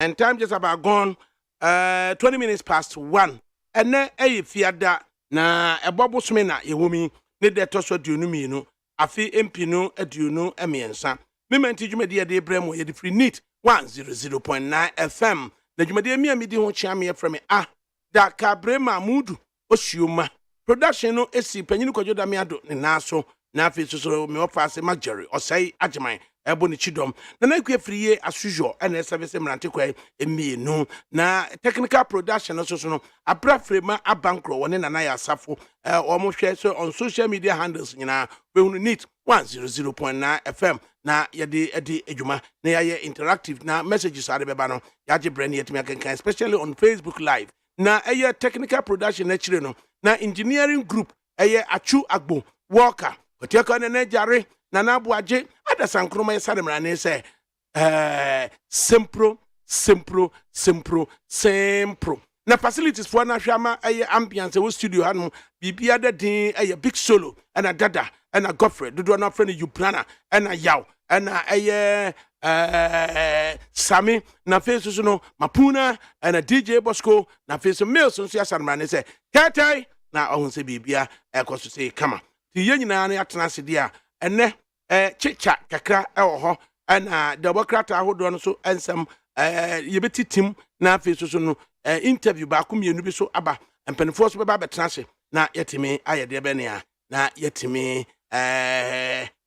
And time just about gone 20 minutes past 1. And then fiada na ebobo smena yewumi ne de toso duonu mienu afi empinu aduonu emiensa. Mementi dwumadi de bremo ye de free neat 100.9 FM. Na dwumadi mi amidi ho chiame from me ADAKABRI Mamudu Oshiuma. Production no esi panyinu kojoda mi ado ne naso na afi so me ofa se majori osai ajeman ebo ni chidom na na free as usual and service mrante kwa emienu na technical production no so no abra frema abankro woni na ya asafo omo hwe so on social media handles nyina we hunu neat 100.9 FM na yede edwuma na yaye interactive na messages are beba no yaje brand yetimi akenkan especially on Facebook live na technical production na chire no na engineering group achu agbo worker otiaka na jare na nabuaje adasankroma yesare mrane se sempro na facilities for na hwama ambiance wo studio hanu bibia da din big solo and dada and a Godfrey do na friend you planner and yaw and Sammy na face so no mapuna and DJ Bosco na face mail so yasare mrane se katai na ohun se bibia ekoso se kama ti yenyina na atena se dia ene chicha kakra ho ana democrat ahodo no so ensem yebeti tim na face so no interview ba ko mienu bi so aba empanifo so ba betena se na yetimi ayede be ne na yetimi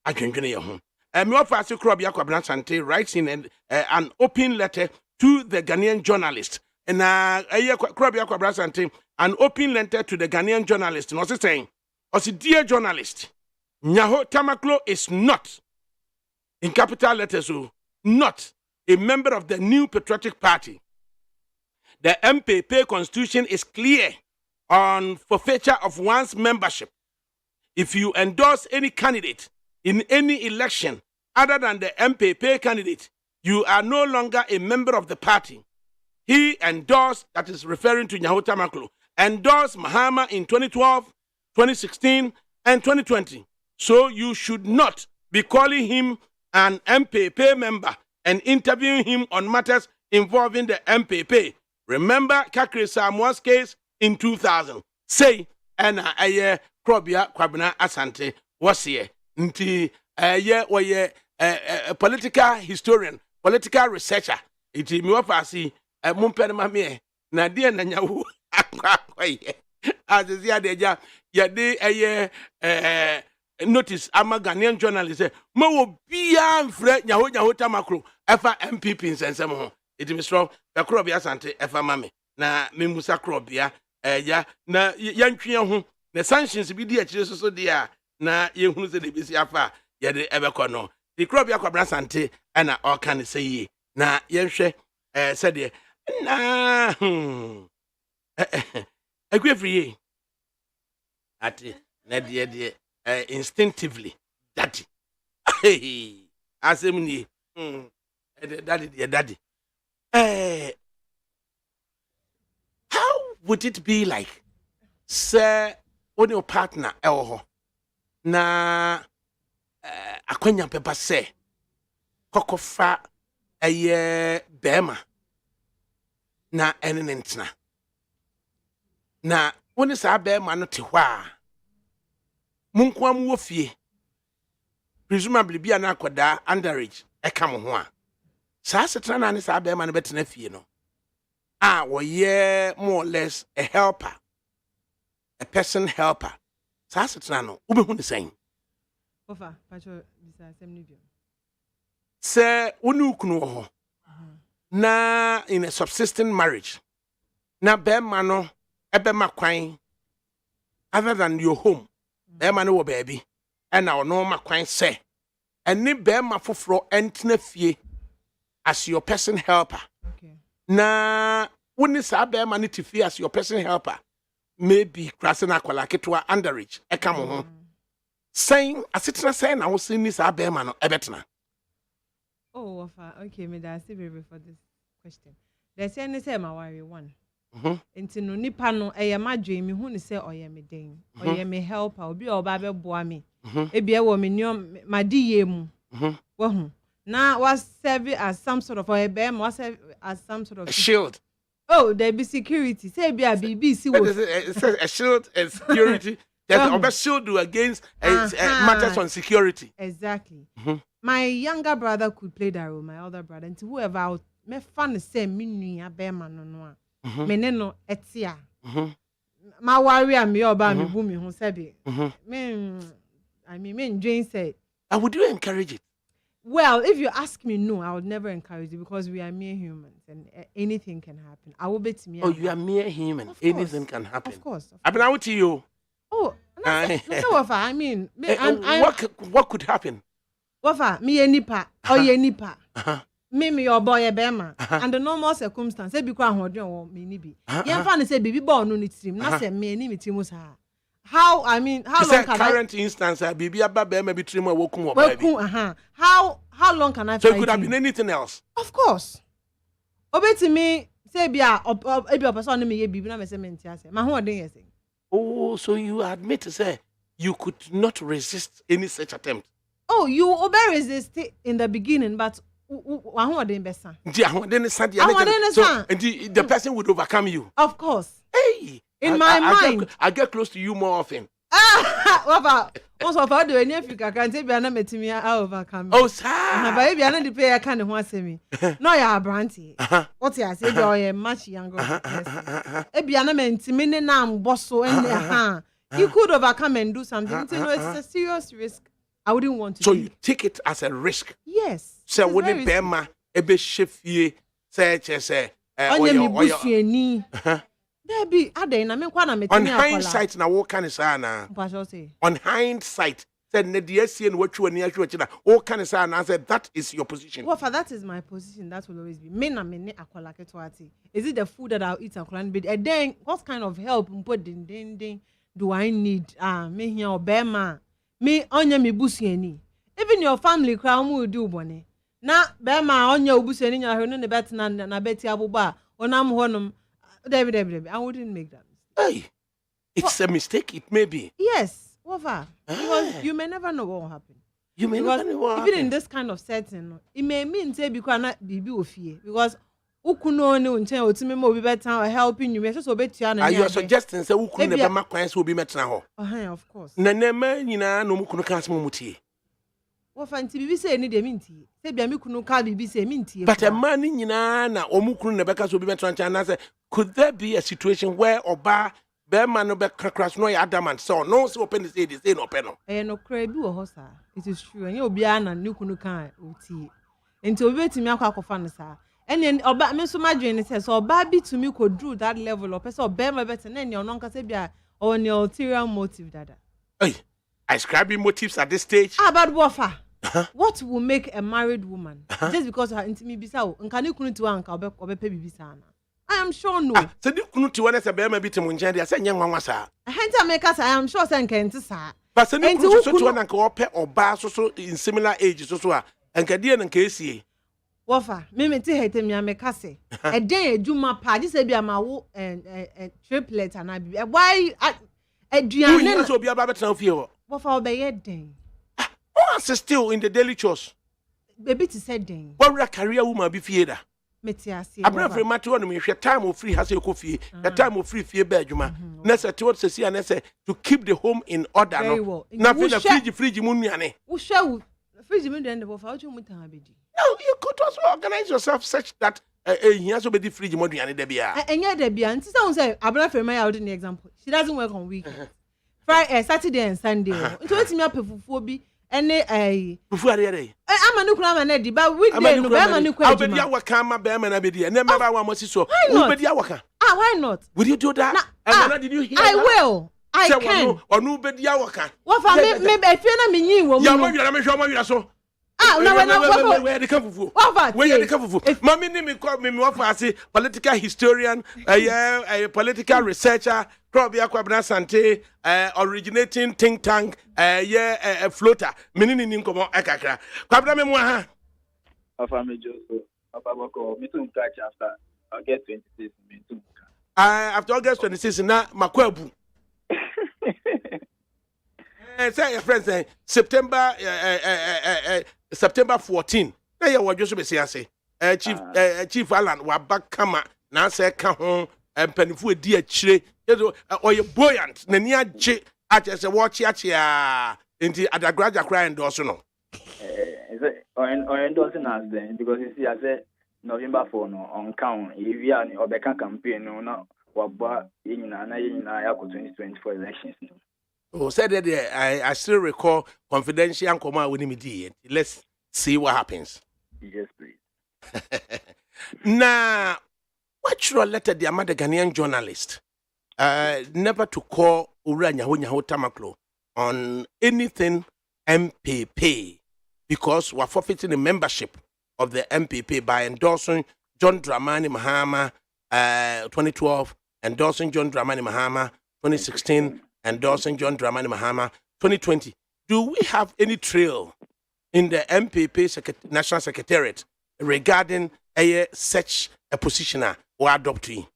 adwendwene ye ho me ofa se kro bia kwabna sante writing an open letter to the Ghanaian journalist na kro bia kwabna sante an open letter to the Ghanaian journalist no saying dear journalist Nyaho Tamaklo is not, in capital letters, not a member of the New Patriotic Party. The MPP constitution is clear on forfeiture of one's membership. If you endorse any candidate in any election other than the MPP candidate, you are no longer a member of the party. He endorsed, that is referring to Nyaho Tamaklo, endorsed Mahama in 2012, 2016, and 2020. So you should not be calling him an MPP member and interviewing him on matters involving the MPP. Remember Kakri Samuel's case in 2000. Say, and Krobia Kwabena Asante was here. Nti political historian, political researcher. Iti miwafasi mumpere mamie na dia na nyawu akwa azizia deja yade notice ama Ghanaian journalist say ma wo bia mfre nyaho tamakro efa MPP nsensem ho iti misro be krobia sante efa mame na memusa krobia na yantwe ho na sanctions bi di akire so dia na yehunu se de bisi afa yede ebekọ no di krobia kwabra sante na okan say na yenhwe se de na free ati na de instinctively daddy asemni daddy how would it be like sir when your partner na akwanya pepa say kokofa bema na enenentina na woni sa bema no te hɔ a munkwam wo fie presumably bia na akoda underage eka mo ho a saa setra na ne saa be ma ne betena fie no wo ye more or less a helper, a person helper saa setra no wo be hu ne san ofa pacho bisa asem bio se woni ukunu ho na in a subsisting marriage na be ma no ebe makwan other than your home Bema no baby and now no makwan say and ni bema foforo entena fie as your person helper. Okay. Na woni sa bema ni ti fie as your person helper maybe krasena kwala ketwa underage e ka mo ho saying asetena say na wo sin ni sa bema no ebetena. Oh okay me da see baby for this question. They say ni say ma worry one. Enti no nipa no madwe me hu ni se oyeme den oyeme helper obi oba be boa me ebi e wo me madi ye mu wo hu na was serve as some sort of be was as some sort of a shield. Oh, there be security. Say be a BBC. It says a shield and security. There's a shield against matters on security. Exactly. My younger brother could play that role. My older brother, and whoever I would me fun say me nua be man no. Me ne no etia. My warrior me oba me bu me ho sabi. Me I mean me Jane said. Would you encourage it? Well, if you ask me, no, I would never encourage it because we are mere humans and anything can happen. I will bet me. Oh, you are mere human. Anything can happen. Of course. I've been out to you. Oh, I mean, what could happen? Wafa, me a nipa or ye nipa. Me your boy a bema. And the normal circumstance, say because I me nibi. Yan fan say baby born no need stream. Na say me ni me timus ha. How I mean how long can current instance baby aba be maybe trim wokum baby. How long can I so it could have been anything else? Of course. Obeti me say bia ebi person no me ye bibi na me say me ntia ma ho odin yesi. Oh, so you admit to say you could not resist any such attempt. Oh, you resist it in the beginning, but wa ho odin besa. So the person would overcome you. Of course. Hey, in my mind, I get close to you more often. What also for the any Africa can say be na metimi overcome. Oh, sir. But if you na the player can ho asemi. No ya branty. What you say be or much younger person. E bia na mentimi ne na mboso and you could overcome and do something. You know it's a serious risk. I wouldn't want to. So you take it as a risk. Yes. So would it be ma e be shifie say on hindsight na wo kan say na on hindsight said na the see and what you ni ahwe na wo kan say na said that is your position. Well, for that is my position. That will always be me na me ne akwala ketwati. Is it the food that I'll eat akwala but then what kind of help do I need? Me here obema me onya me busuani. Even your family crowd will do bone na bema onya obusuani nya hwe no ne bet na beti abuba onam honum David, I wouldn't make that mistake. Hey, it's a mistake. It may be. Yes, over. Because you may never know what will happen. You may never know what will happen. Even in this kind of setting, it may mean say because not be of fear. Because ukuno ne unche otime mo be better helping you. So betia na. Are you suggesting say ukunu ne be ma kwan so be metena ho? Of course. Na ma nyina no mukunu kan asem mutie. Wo fanti bibi say ni de mintie. Say bia me kunu ka bibi say mintie. But a man nyina na omukunu ne be ka so be metena chan na say could there be a situation where oba be man no be crash no ya adamant so no so open say this say no open no. No cry bi wo ho sa. It is true. Enye obi ana ne kunu kan otie. Enti obi betimi akwa no sa. Ene oba me so madwen ne say so oba bi to me could do that level of person oba ma better na ene ono nka say bia on your ulterior motive dada. Hey, ascribing motives at this stage. But wafa. What will make a married woman just because her intimate bisa nka ne kunu to anka obe pe bibisa na. I am sure no. So the kunu to one say be ma bitim nchen dia say nyen nwanwa sa. Henta make us I am sure say nka enti sa. But so the kunu so to one anka ope oba so in similar age so a nka die nka esie. Wafa, me ti hete me ameka se. E den eduma pa, ji se bia ma wo triplet na bi. Why aduane no so bia ba betena ofie ho. Wafa obeye den. Oh, still in the daily chores. Baby to say den. What would a career woman be fieda? Metiasi. I'm not free matter on me. If your time of free has a coffee, the time of free fear bedjuma. Nessa towards the sea and to keep the home in order. Very well. Nothing the fridge muniane. Who shall fridge me the end of how you mutabidi? No, you could also organize yourself such that he has to be the fridge modiane debia. And yet Debbie, and someone say, I'm not for my out in the example. She doesn't work on weekends. Friday, Saturday and Sunday. It was me up for be. Any before the day. I'm a nuclear man, but weekday no be nuclear. I'll be your wakama bearman abedi and never one was so. Why not? Will you do that? Did you hear? I will. I can. Or no bed yawaka. What for me I feel na me yin wo mu. I'm sure so. Where the come for? Where the come for? Mommy me call me what for say political historian, a political researcher, probably Akwabna Sante, originating think tank, a floater. Menini nim komo akakra. Kwabna me mo ha. Afa me Joseph. Papa bako me tun catch after August 26 me tun. After August 26 na makwabu. Say your friends say September 14. Na ya wadwo so be say Chief Alan wabakama na say ka ho mpanifu edi akire yeso oye buoyant na ni agye ache se watch achia enti adagraja cry endorse no or endorsing us then because you see I said November 4 no on count if you are or beka campaign no na waba yina na ya 2024 elections no. Oh, said that I still recall confidential and come out with me. Let's see what happens. Yes, please. Now, what should I let the Amada Ghanaian journalist never to call Uranya Hunyaho Tamaklo on anything MPP because we're forfeiting the membership of the MPP by endorsing John Dramani Mahama 2012, endorsing John Dramani Mahama 2016. Endorsing John Dramani Mahama 2020. Do we have any trail in the MPP National Secretariat regarding such a positioner or adoptee?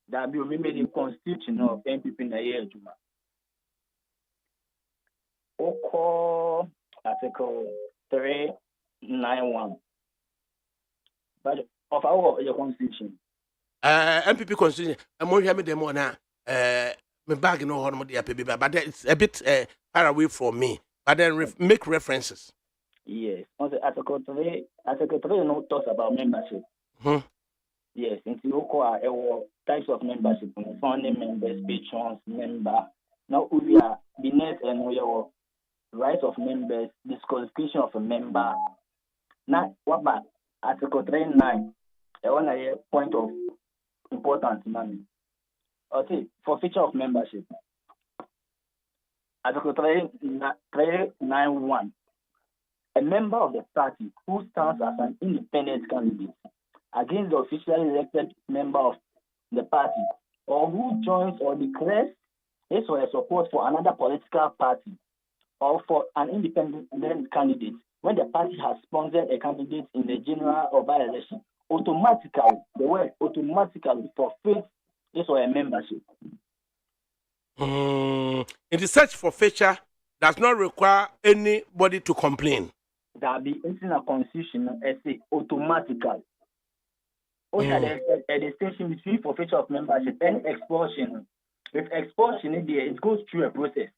That will be made in constitution of MPP in a year. Article 391. But of our constitution. MPP constitution. I'm going to have them on my bag no hormone but it's a bit far away from me. But then make references. Yes. Article 3 no talks about membership. Mm-hmm. Yes, into local types of membership, founding members, patrons, member. Now we are the next and we are rights of members, disqualification of a member. Now what about Article 39? I want a point of importance, man. Okay, for feature of membership. Article 391. A member of the party who stands as an independent candidate against the officially elected member of the party or who joins or declares his or her support for another political party or for an independent candidate when the party has sponsored a candidate in the general or by-election, automatically, the word automatically forfeits his or her membership. In the search for forfeiture does not require anybody to complain. That be in a constitution essay automatically. A distinction between forfeiture of membership and expulsion. With expulsion, it goes through a process.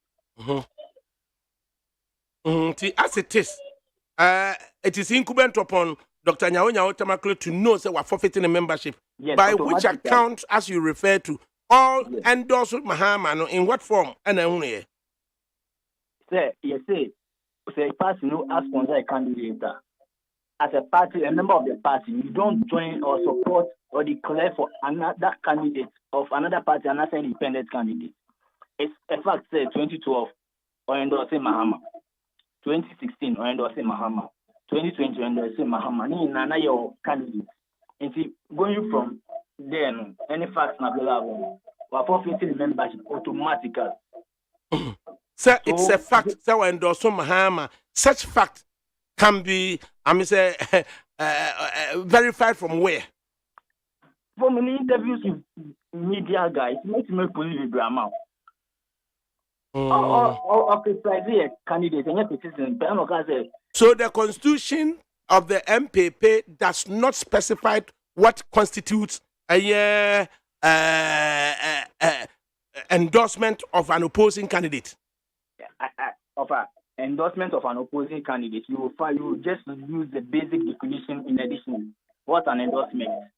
As it is incumbent upon Dr. Nyawo Tamaklo to know that we're forfeiting a membership. Yes, by which account, as you refer to, all endorse Mahama, in what form? And only. Say, party no as sponsor a candidate. As a party, a member of the party, you don't join or support or declare for another candidate of another party, another independent candidate. It's a fact, say 2012 or endorsing Mahama, 2016 or endorsing Mahama, 2020 or endorsing Mahama. Nana your candidate. And see, going from then, any facts not available, we're forfeiting membership automatically. Sir, it's a fact that we endorse Mahama. Such fact can be, verified from where? For many interviews with media guys, make believe drama. Or criticize a candidate and criticism. So the constitution of the MPP does not specify what constitutes a endorsement of an opposing candidate. Of an endorsement of an opposing candidate, you will just use the basic definition in addition. What's an endorsement?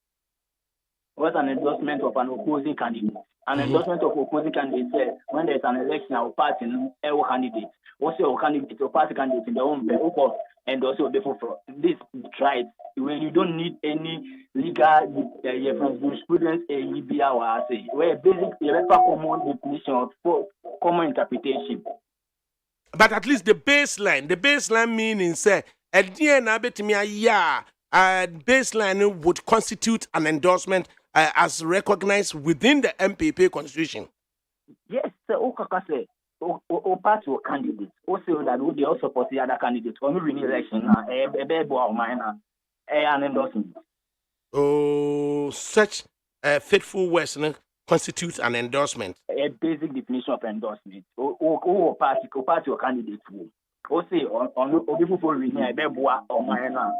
What's an endorsement of an opposing candidate? An endorsement of opposing candidate says when there's an election, our party no candidate. What's your candidate or party candidate in the home for endorse your for this right when you don't need any legal from jurisprudence or say where basic common definition for common interpretation. But at least the baseline meaning say at the end baseline would constitute an endorsement as recognized within the MPP constitution. Yes, so say o party or candidate. Also that would also support the other candidate or no election an endorsement. Oh, such faithful words constitutes an endorsement. A basic definition of endorsement. O party or candidate. Also on people for renewal or minor.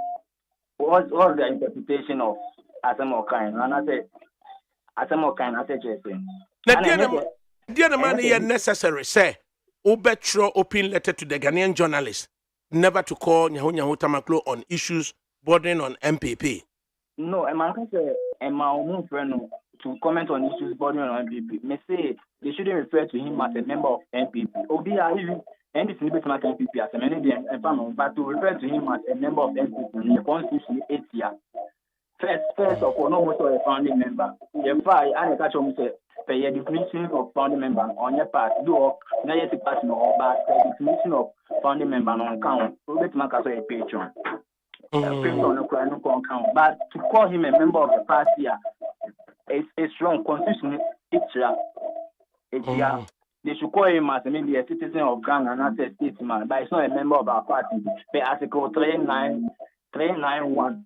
what's the interpretation of asemo kind? And I say asemo kind. I say Jason. Now, dear man, here necessary say, Obetro open letter to the Ghanaian journalists never to call Nyahu Tamaklo on issues bordering on MPP. No, a man can say a man to comment on issues bordering on MPP. Me say they shouldn't refer to him as a member of MPP. Obia even anything bit like MPP as a manager and but to refer to him as a member of MPP in the constitution 8 years. First of all, no most of a founding member. The five and catch on say pay the definition of founding member on your part, do not yet pass no, but the definition of founding member on account. So let's make us a patron. But to call him a member of the party is strong constitution. They should call him as maybe a citizen of Ghana and not a statesman, but it's not a member of our party. By Article 391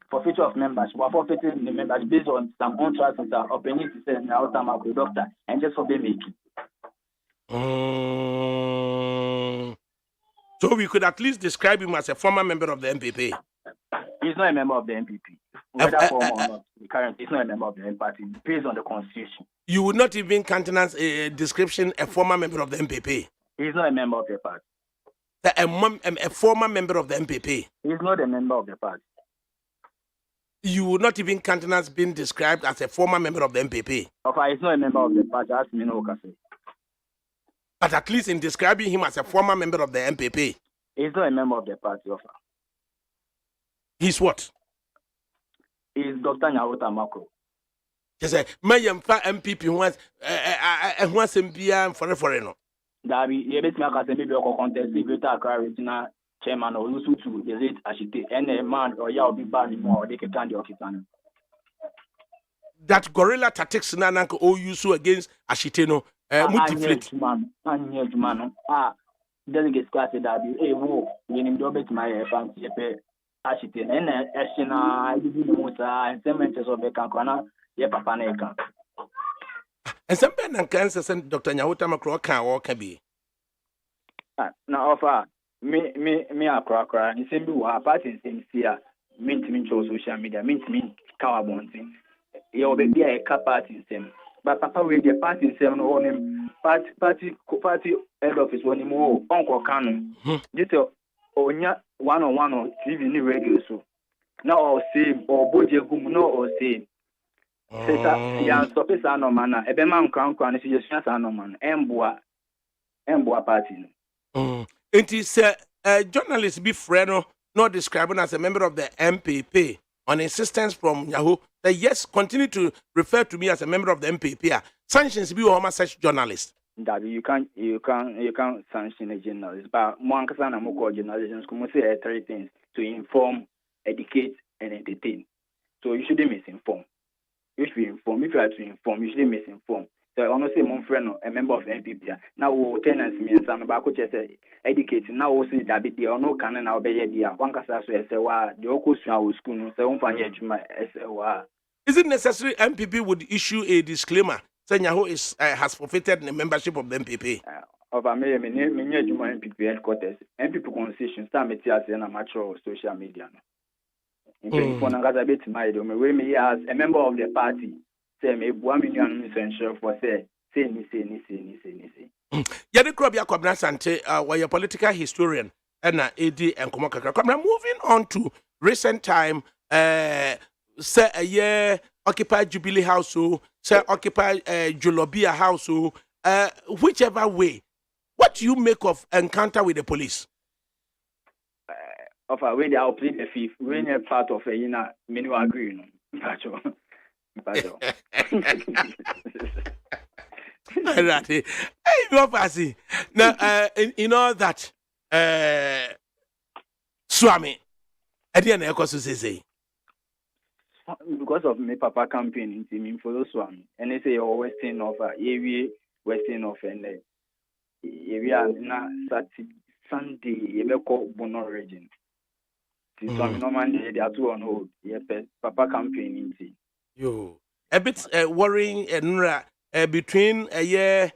for future of members, we are forfeiting the members based on some contracts with our opinion to say now Tamako doctor and just for the making. So we could at least describe him as a former member of the MPP. He's not a member of the MPP. Whether former or not, currently he's not a member of the party based on the constitution. You would not even countenance a description a former member of the MPP. He's not a member of the party. A former member of the MPP. He's not a member of the party. You would not even countenance being described as a former member of the MPP. Okay, he's not a member of the party. That's me no can say. But at least in describing him as a former member of the MPP. He's not a member of the party. Offer. He's what? He's Dr. Nyawota Mako. He said, "Mayam fa MPP who has MPA and for no." That be you bet me aka say maybe a contest Greater Accra Regional Chairman or Lusu to is it Ashite and a man or ya be bad more they can the Okitano. That guerrilla tactics nananko all use against Ashiteno multifleet man delegates class that be wo yenim do bet my fancy Ashite and Ashina I did Musa and cemeteries of the Kankana ye papa na eka. And some pen and cancer sent Dr. Nyawota Makro can be. Now offer me a crack and same do our party in here mint me social media mint me cowabonting. You'll be a car party same. But papa will the party same on him party head office one more uncle canon. Just onya one on one on TV new radio so. No or same or boje gum no or same. Ya stop it no man na ebe man kran kran si just no man emboa party no. It is a journalist be friend not describing as a member of the MPP on insistence from Yahoo that yes continue to refer to me as a member of the MPP. Sanctions be or such journalist. That you can't sanction a journalist, but one can na more journalists come say three things: to inform, educate, and entertain. So you shouldn't misinform. You should be informed. If you are to inform, you shouldn't misinform. So I want to say, my friend, a member of NPP. Now, we tenants me and some about coach educating. Now, we see that they are no canon now. Be there. One can say, "Wow, the Okus now school." So, one find my wow. Is it necessary MPP would issue a disclaimer saying Yahoo has forfeited the membership of the MPP? Over me MPP headquarters. MPP constitution start me as an amateur social media. As a member of the party, say me 1 million essential for say. Yadi Krobia Kobna Sante, were a political historian and AD and Komokaka. Moving on to recent time, say a year occupied Jubilee House, say occupied Julobia House, whichever way. What do you make of encounter with the police? Of a way they are playing the fifth, when a part of a menu agree. Hey, go passy. Now, in all that, Swami, I didn't echo to say. Because of my papa campaign in team for those Swami, and they say always Western of area, Western of and area Saturday, Sunday, you call Bono region. So normally they are two on hold. Yes, papa campaign in yo a bit worrying between a year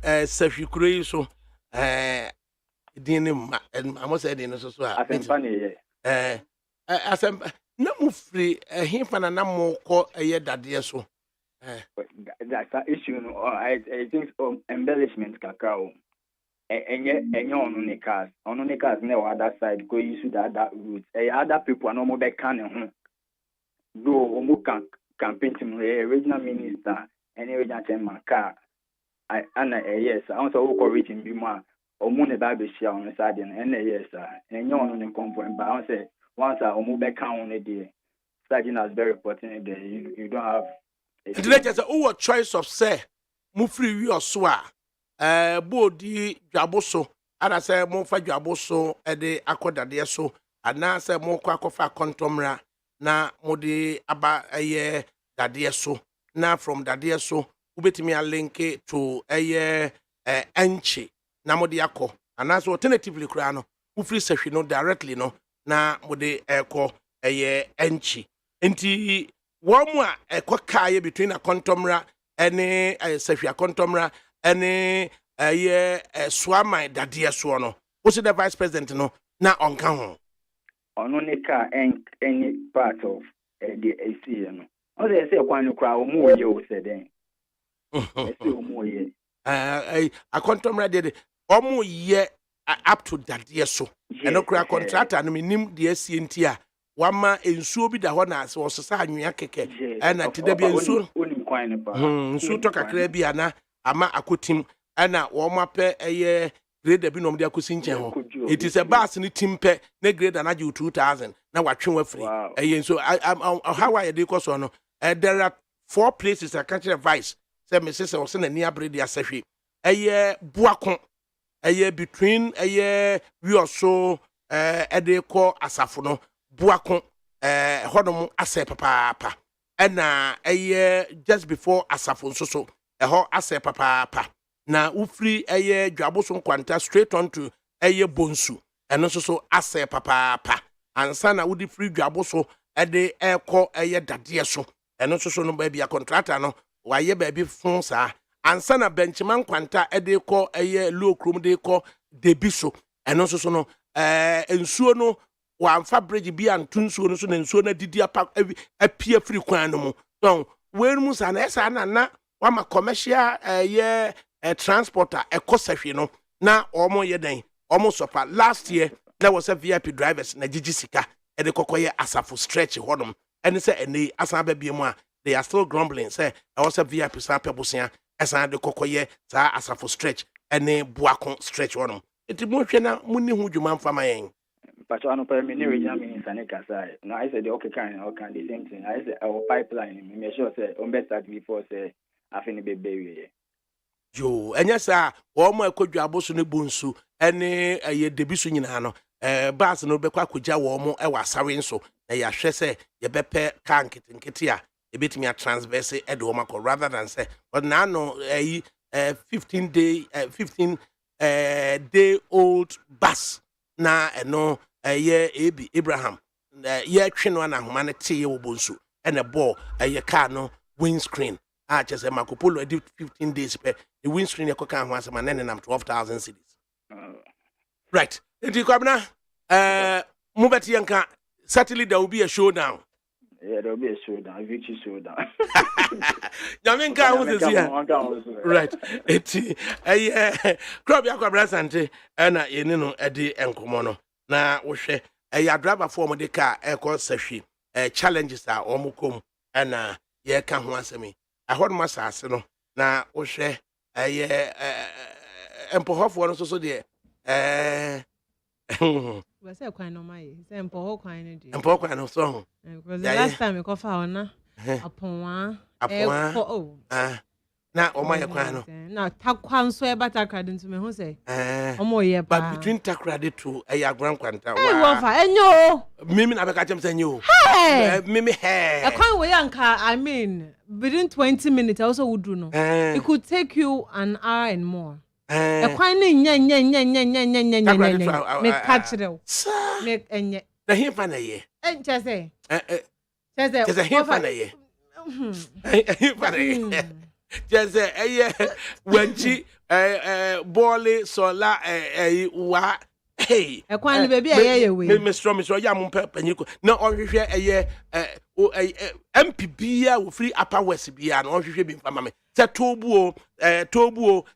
Sefukure so din ma amo say din so a Asempa ne asem na mu free himfa na mo ko eye dade so that's the issue. No, I think embellishment kakao. Enye on the cars no other side go use that route. Other people are no more back can do omu campaign to regional minister and regional chairman car. Yes, I also go reaching be more omu ne ba be share on the side and yes and on the complaint but I say once I omu back on the day. Sergeant is very important there. You don't have and let us say choice of say mu free we or so bodi dwaboso ana say mo fa dwaboso de akodade so ana say mo kwa akofa kontomra na mo de aba dade so na from dade so ubetimi a link to enchi na mo de akọ ana so alternatively kura no u free sehwe no directly no na mo de ekọ enchi enti womu a ekokaye between a kontomra ene sehwe kontomra ene swama dade so no wo se the vice president no na onka ho ono ne ka any part of the AC no o dey say kwan kra omu ye o se den say omu ye a kontomra de omu ye up to dade so eno kra contractor no minim de AC ntia wama ensuo bi da ho na se osesa anwea keke na tida bi ensuo onim kwan ne pa ensuo to kakra bi ana ama akotim ana wo mape grade bi nom de akosi nchen ho it is a bus ni timpe na grade na je 2000 na watwe wafri so how I dey cause no there are 4 places I can't advise say me say o se na ni abre de asahwe buakon between we also de ko asafo no buakon hodom ase papa na just before asafo so ho ase papa na ufri dwaboso kwanta straight on to bonsu eno so ase papa ansa na wudi free dwaboso de eko dade so eno so no ba bia contractor no waye ba bi fun sa ansa na benchman kwanta de ko low chrome de ko debiso eno so no ensuo no wamfa bridge bi antunsuo no so na ensuo na didi apia free kwan no mu so wen mu sa na esa na wama commercial transporter ekosahwe no na omo yeden omo sofa last year there was a VIP drivers na jijisika e de kokoye asafo stretch hodom ene say ene asan ba bia mu a they are still grumbling say there was a VIP sapebusia asan de kokoye sa asafo stretch ene buakon stretch hodom eti mo hwe na munni hu dwuma mfama yen pacho ano per me regional minister ne kasa na I said okay can the same thing I said our pipeline me sure say on better before say afini bebe yo enya sa wo mo akodwa aboso ne bonsu ene debiso nyina no bus no be kwa akogya wo mo e wasawe nso na ya hwe se ye bepe ka nkete a ebetimi a transverse e de wo makọ rather than say but na no 15 day old bus na eno Abraham ye twe no na homa ne te ye wo bonsu ene ball car no windscreen just a Macopolo 15 days per the windscreen yakoka ho asema na nam 12,000 cedis right enti kwabna mubeti yanka certainly there will be a showdown there will be a showdown victory showdown Yamenka who is here right enti crop yakwabra sante na yeni no edi enkomo no na wo hwe driver for mo de car eko sahwe challenges are omukom na ye ka ho asemi ahod masase no na wo hwe empohofo no so de we say kwan no mai say empoho kwan no de empoho kwan no so because the last time we go for ona aponwa na o mai kwan no na takwan so e bata card ntu me hu say omo ye ba but between takrade to agran kwanta wa fa enyo mimi na beka chem say enyo mimi e kwan we yanka I mean within 20 minutes also would do no it could take you an hour and more e kwan ni nya me catch them make enye na him fa na ye chese him fa na ye him fa na ye Just wenchi bole sola wa hey e kwan baby aye we Mr. Yam Panyiko na ohwehwe MPB ya wo free upper west bia na ohwehwe bi mfama me se tobuo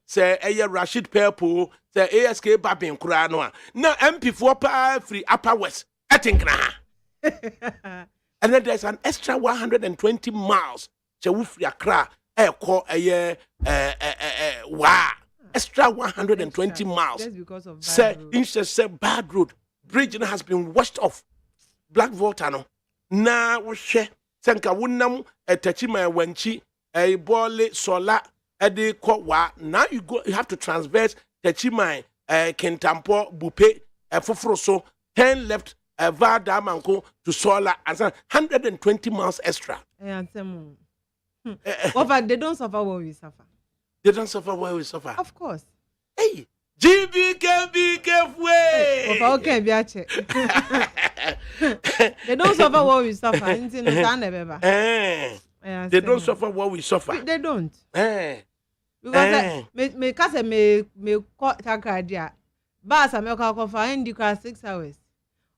se Rashid Purple se ASK Babin kura no a na MP for pa free upper west atinkra and then there's an extra 120 miles che wo free Accra eko extra 120 miles just because of bad road bridge has been washed off black water no na wo hwe senka wonam etachima wanchi bole sola ede ko wa now you have to transverse tachima Kentampo Bupe foforo so 10 left Vada Manko to sola and 120 miles extra. But they don't suffer what we suffer. They don't suffer what we suffer. Of course. Hey, GBKB way. Okay, biache. They don't suffer what we suffer. They don't suffer what we suffer. They don't. Because me kase me takra bus America for indi 6 hours.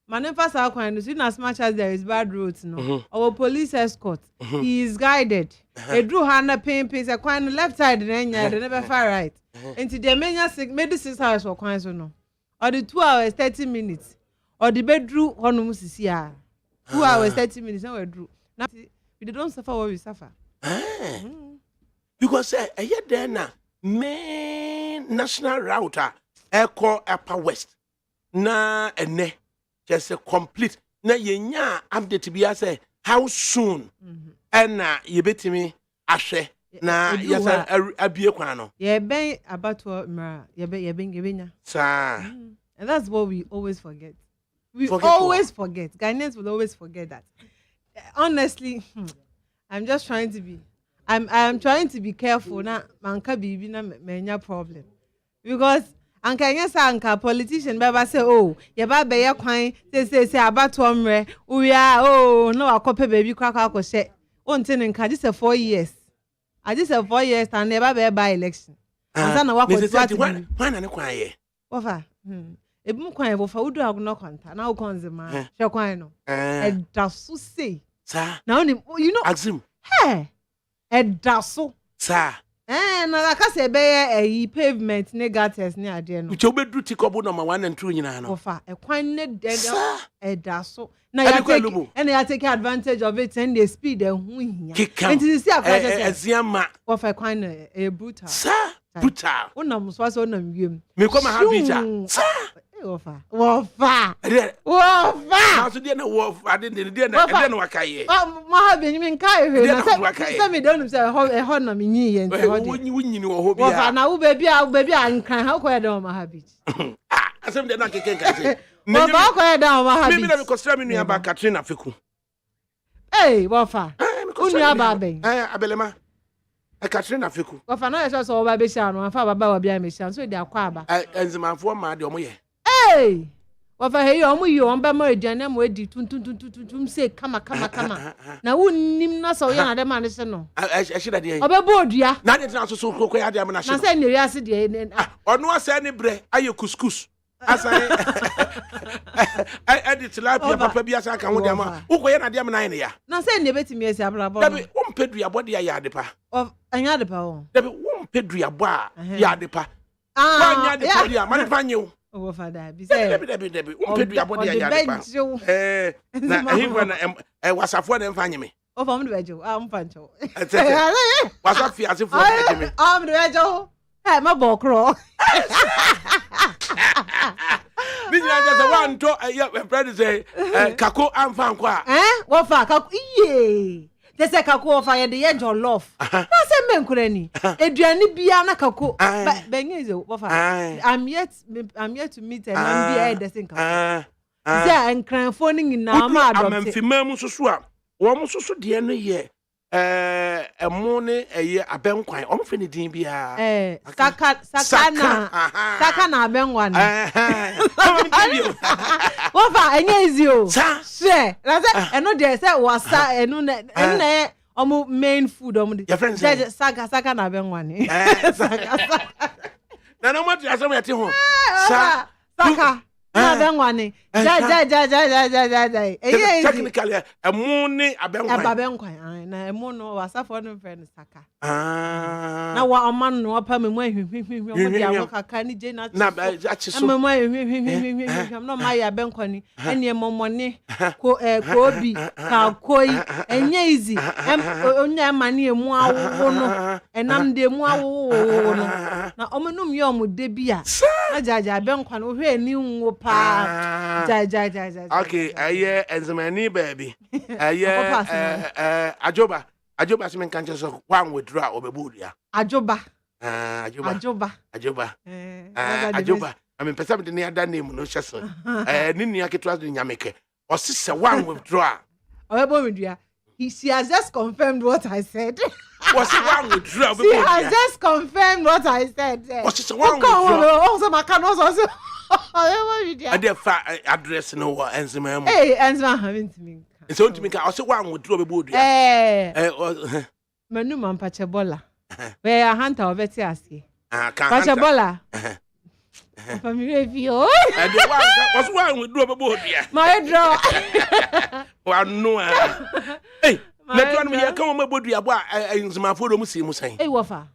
Manefa sa kwan in as much as there is bad roads no. Our police escort he is guided. They drew hana pain pace a kwan left side nya they never far right. Until they made 6 hours for kwan so no. Or the 2 hours 30 minutes. Or the bedroom honum sisi 2 hours 30 minutes now we drew. Now we don't suffer what we suffer. Because there na main national route Echo Upper West na ene just a complete na yenya update bi say how soon and ye betimi ahwe na yasa abie kwan no ye ben abato mra ye ben sa and that's what we always forget. Always forget. Ghanaians will always forget that. Honestly, I'm just trying to be I'm trying to be careful na manka bibi na menya problem because anka yes anka politician baba say oh ye ba be ye kwan say abato mre uya oh no akope baby kwakwa akose ontin nka just 4 years I just 4 years and never be by election ansa na wakọ twati why na ne kwan ye ofa ebum kwan bo fa udu agno kwanta na ukonze ma hwe kwan no edaso say sa na you know axim hey edaso sa na la ka se be pavement ne gutters ne ade no uche obedu tikobo number 1 and 2 nyina no ofa ekwan ne edaso na ya take advantage of it and the speed and hu hia until see akwa eziama ofa ekwan na brutal sa brutal unam so so unam wiem me come happy sa wofa na so dia na wofa dia na wakaye ma ha benyim kai he na se me don say ho na me nyi ye nti ho de wunyini wo ho bia wofa na wo baby a nkan ha ko ya don ma ha bi asem de na keken ka se wofa ko ya don ma ha bi me na me kostra me nua ba Katrina Feku wofa unua ba ben abelema Katrina Feku wofa na ya so wo ba be sha no afa baba wa bia me sha so de akwa aba enzimafo ma de omo ye wafa hey omu yi omba ma aduane mo edi tuntuntuntuntum say kama na wonnim na so ye na de ma ne se no ehira de obebo odua na de na so kokko ya de am na she na say ne wiase de onu asa ne bre aye kuskus asa edit tilapia papa bi asa kan wo de ma ukwo ye na de am na ne ya na say ne betimi esi abrabo dabi wo mpedua bode ya de pa anya de pa wo dabi wo mpedua bo a ya de pa anya de pa dia man pa nyew oh father be say debi umpedu abodi ya yadepa na ehwa na wasafo na mfa nyeme o fam de bejo mfa ncho wasafi asifo na nyeme de bejo ma bo kro binya just one to friend say kako amfa nkwa wo fa kako iye they say kako ofa ye de jollof na say menkura ni eduane bia na kako benyeze wo fa I'm yet to meet and am bia de say kako ze enkranfo ni nyina ma adopt amfima mu susu a wo mu susu de no ye emo ne abenkwan o mfe ne din bia saka na abenkwan wo fa enye easy o se na se eno de se wasa eno na omo main food omo your friends saka na benwani saka na no matter as we at home saka na benwani ja technically emu ni abenkwan na emu no wasafo no friend saka na wa oman no pa me mu ahwehwehwe omo dia wo kaka ni je na achiso me mu ahwehwehwe no ma ya benkwani ene momone ko obi ka koi enye easy onya mane emu awo no enam de emu awo no na omo num ye omo de bia na jaja benkwani wo hwe ni nwo pa ja okay aye enzemani baby aye ajoba se men kan so one withdraw obebudia ajoba I mean person de other name no hyeso ni nua ketwa de nyameke o se one withdraw obebudia she has just confirmed what I said. Was it one withdraw? She has just confirmed what I said. Was it one withdraw? Also my can also I did address no enzema. Hey, enzema having to me. So to me I also one withdraw bebudia. Manu man pachebola. Where a hunter of etiaski. Pachebola. For me review. And was one withdraw bebudia. My draw. One no. Hey, let one me come on bebudia boy enzema for mu see mu san. Hey wafa.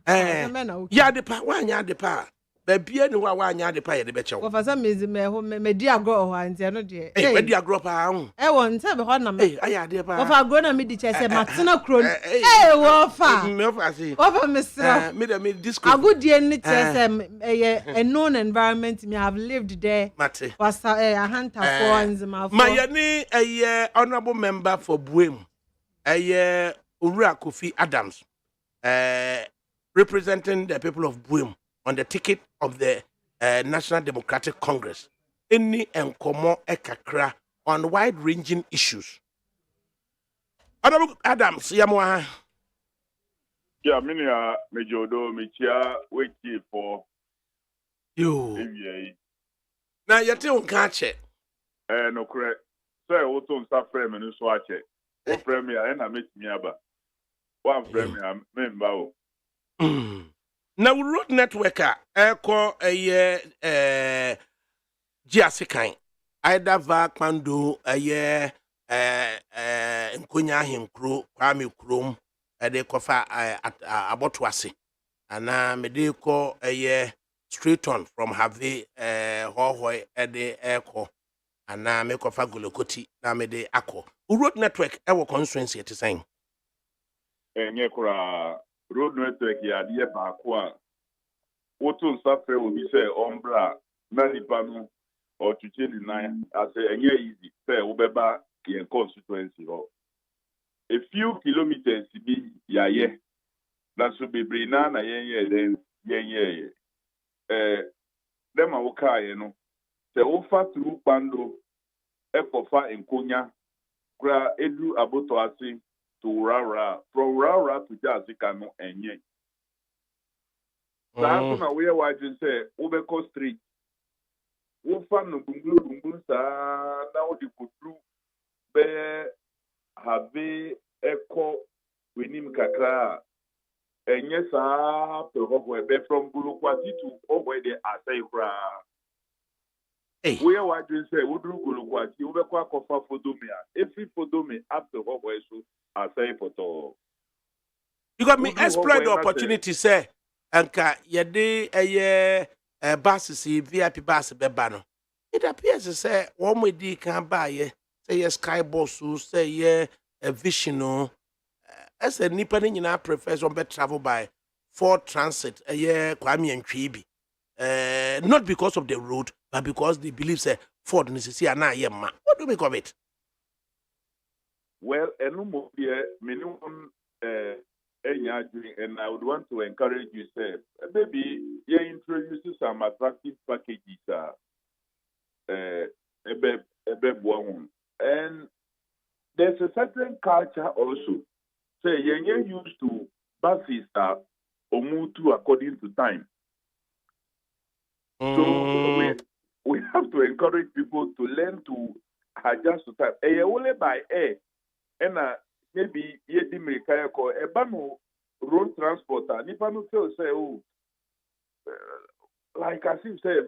Ya de pa wan ya de pa. Babia ni wa anya de pa ye de be chewo. Wafa some is me di agro ho anti no de. Eh, we di agro pa ho. Won se be ho na me. Eh, aya de pa. Wafa agro na me di che se matena kro. Wafa. Me wafa see. Wafa misra. Me discourse. Agudie ni che se a known environment me have lived there. Mate. Was a hunter for anzima for. My ni honorable member for Buem. Owura Kofi Adams. Representing the people of Buem on the ticket of the National Democratic Congress. Any enkomo ekakra on wide-ranging issues. Honorable Adams, yamwa. Yeah, minia mejodo michia weki for you. Now yete unka che. No correct. Say woto nsa frame no so ache. O frame ya na metimi aba. One frame ya member o. Now road networker eko Giasikan either va kwando nkonya ahemkro kwame krom de kofa abotwase ana mede ko straight on from have hohoi de eko ana me kofa golokoti na mede akọ road network ewo constituency etisen enye kura road network ya die ba ko a woto nsafre obi se ombra na nipa no o tuche di nan ase enye easy say obeba yen constituency ho a few kilometers bi yaye na so bebre na yen den yen dem a wo kaaye no se wo fa through pando ekofa enkonya kura edu aboto ase to rara from rara to Jasika no enye so na we wajin say obeko street wo fa no bungulu sa na wo di kutru be have eko wenim kakra enye sa to ho be from bulu kwati to ogwe de asai kra we wajin say wo dru bulu kwati obeko akofa fodomia every fodomi after ho so asai poto you got me exploit the opportunity say anka yede buses VIP bus beba no it appears to say one way di kan buy say sky bus say a vision no as a nipa ni nyina prefers on be travel by for transit Kwame Antwi bi not because of the road but because they believe say Ford necessary na yemma what do you make of it? Well, eno here minimum and I would want to encourage you, say, maybe you introduce some attractive packages, and there's a certain culture also. Say, you're used to buses that move to according to time. So we have to encourage people to learn to adjust to time. Only by air, and maybe ye di America ko eba no road transporter nipa no feel say oh like as if say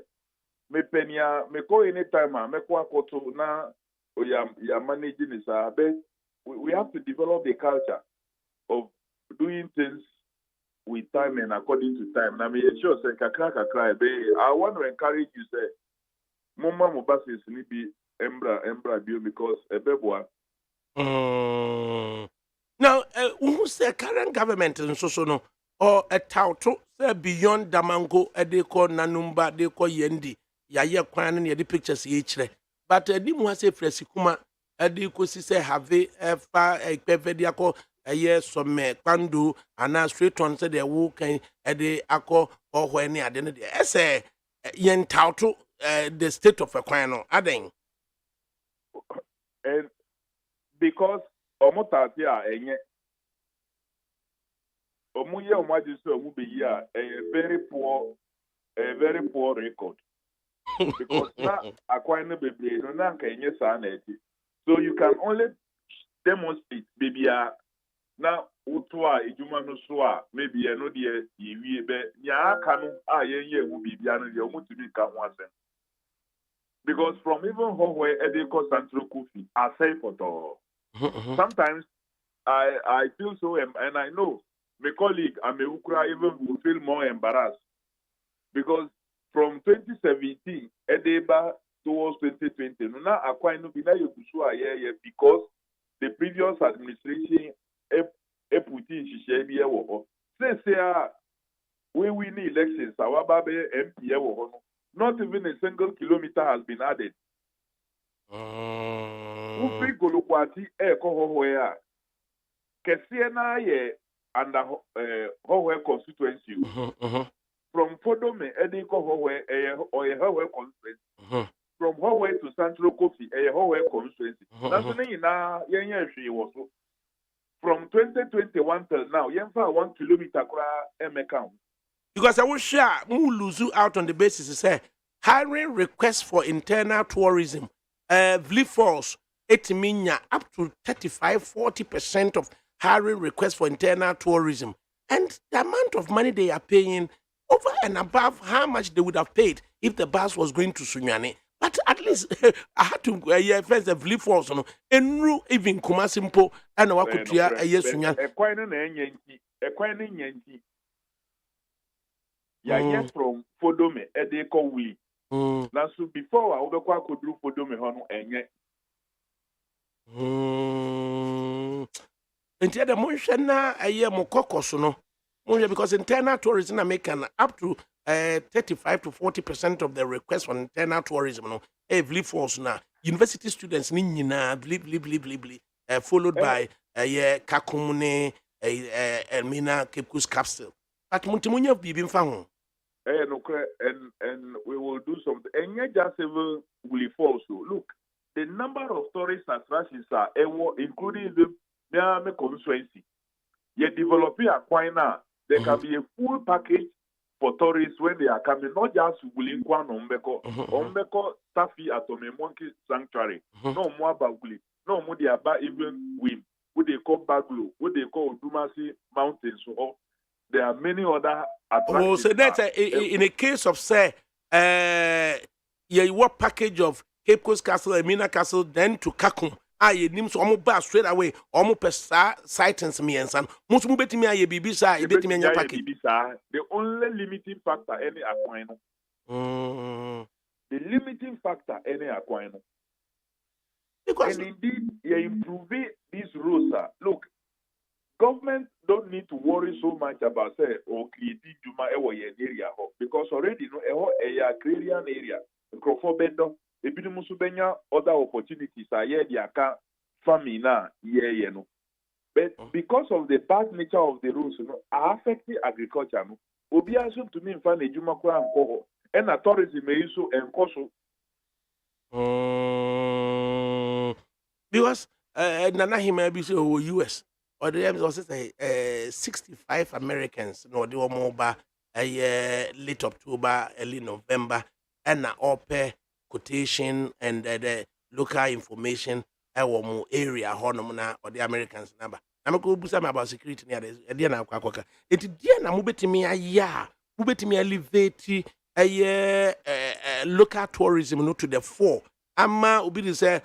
me penia me go anytime me ko akoto na o ya managing this but we have to develop a culture of doing things with time and according to time. Na me sure say kakra I want to encourage you say mama mo basis ni bi embra bio because ebeboa. Now, who say current government and so no or a tauto say beyond Damango, they call Nanumba, they call Yendi, ya kwan and the pictures each. But di mo say Fresikuma, they could say have a far a pevediaco a year some pandu and now straight on say they walk and they acco or when they identity. I say yen tauto the state of a quano, adding. And because omotati a enye omuye omaji so omu be here a very poor record because na akwan no bebre no na nka enye saa na eti so you can only demonstrate baby na utu a ejuma no so a maybe e no de yewie be nya aka no a yenye hu bibia no de omutumi ka ho asem because from even where Edeko Central Kofi are safe for all. Sometimes I feel so, and I know my colleague Ameukra even will feel more embarrassed because from 2017, Edeba towards 2020, Nuna Aquino Bina Yokusua because the previous administration put in Shishabia. Say, we win elections, our Babe MP, not even a single kilometer has been added. Ufi Golukwati Hohoya Kesiena ye under Howe constituency. From Fodome Ediko Howe or a Howe constituency. From Howe to Central Kofi a Howe constituency. That's the name now. She was from 2021 till now. Yemfa 1 kilometer account. Because I will share lose out on the basis to say hiring requests for internal tourism. Falls, it means up to 35-40% of hiring requests for internal tourism. And the amount of money they are paying over and above how much they would have paid if the bus was going to Sunyani. But at least I had to first the Falls, and even Kumasimpo and Wakutia a yes Sunyani. Yes, from Fodome, Edeko Willie. Now, so before I could do Fodome Hono and yet. Until the Monshana, a year more cocosono, because internal tourism are making up to 35-40% of the requests for internal tourism. No, every force now. University students, Nina, followed by Kakumune, Elmina, Kepkus Capsule. But Montimunia have been found. And we will do something. And yet, just even will fall. So look, the number of tourist attractions are including the Miami constituency. Yet developing a quina, there can be a full package for tourists when they are coming, not just willing Kwan Ombeko, Taffy at Monkey Sanctuary, no more about Willie, no more about even Wim, what they call Baglu, what they call Dumasi Mountains. So there are many other attractions. Oh, so that's in a case of say, what package of Cape Coast Castle and Mina Castle, then to Kakum. I names almost bar straight away, almost per sightings me and son. Most move to me, I be beside a package. The only limiting factor any aquino. The limiting factor any aquino. Because and indeed, you improve these rules. Look, government don't need to worry so much about say or creating Juma area because already a agrarian area, Crofobendo. Other opportunities are here, they farming now, but because of the bad nature of the rules, are affecting agriculture. Obi assume to me, find a Jumakwa and Koho, and a tourism and Koso. Because Nanahi may be US, or the also say 65 Americans, no, they were more late October, early November, and all pay quotation and the local information ɛwɔ mo area hɔnom na ɔde Americans number na meko busa me about security ne ade na akwakoka enti dia na mobetimi ayɛ a mobetimi elevate local tourism no to the fore ama obi de say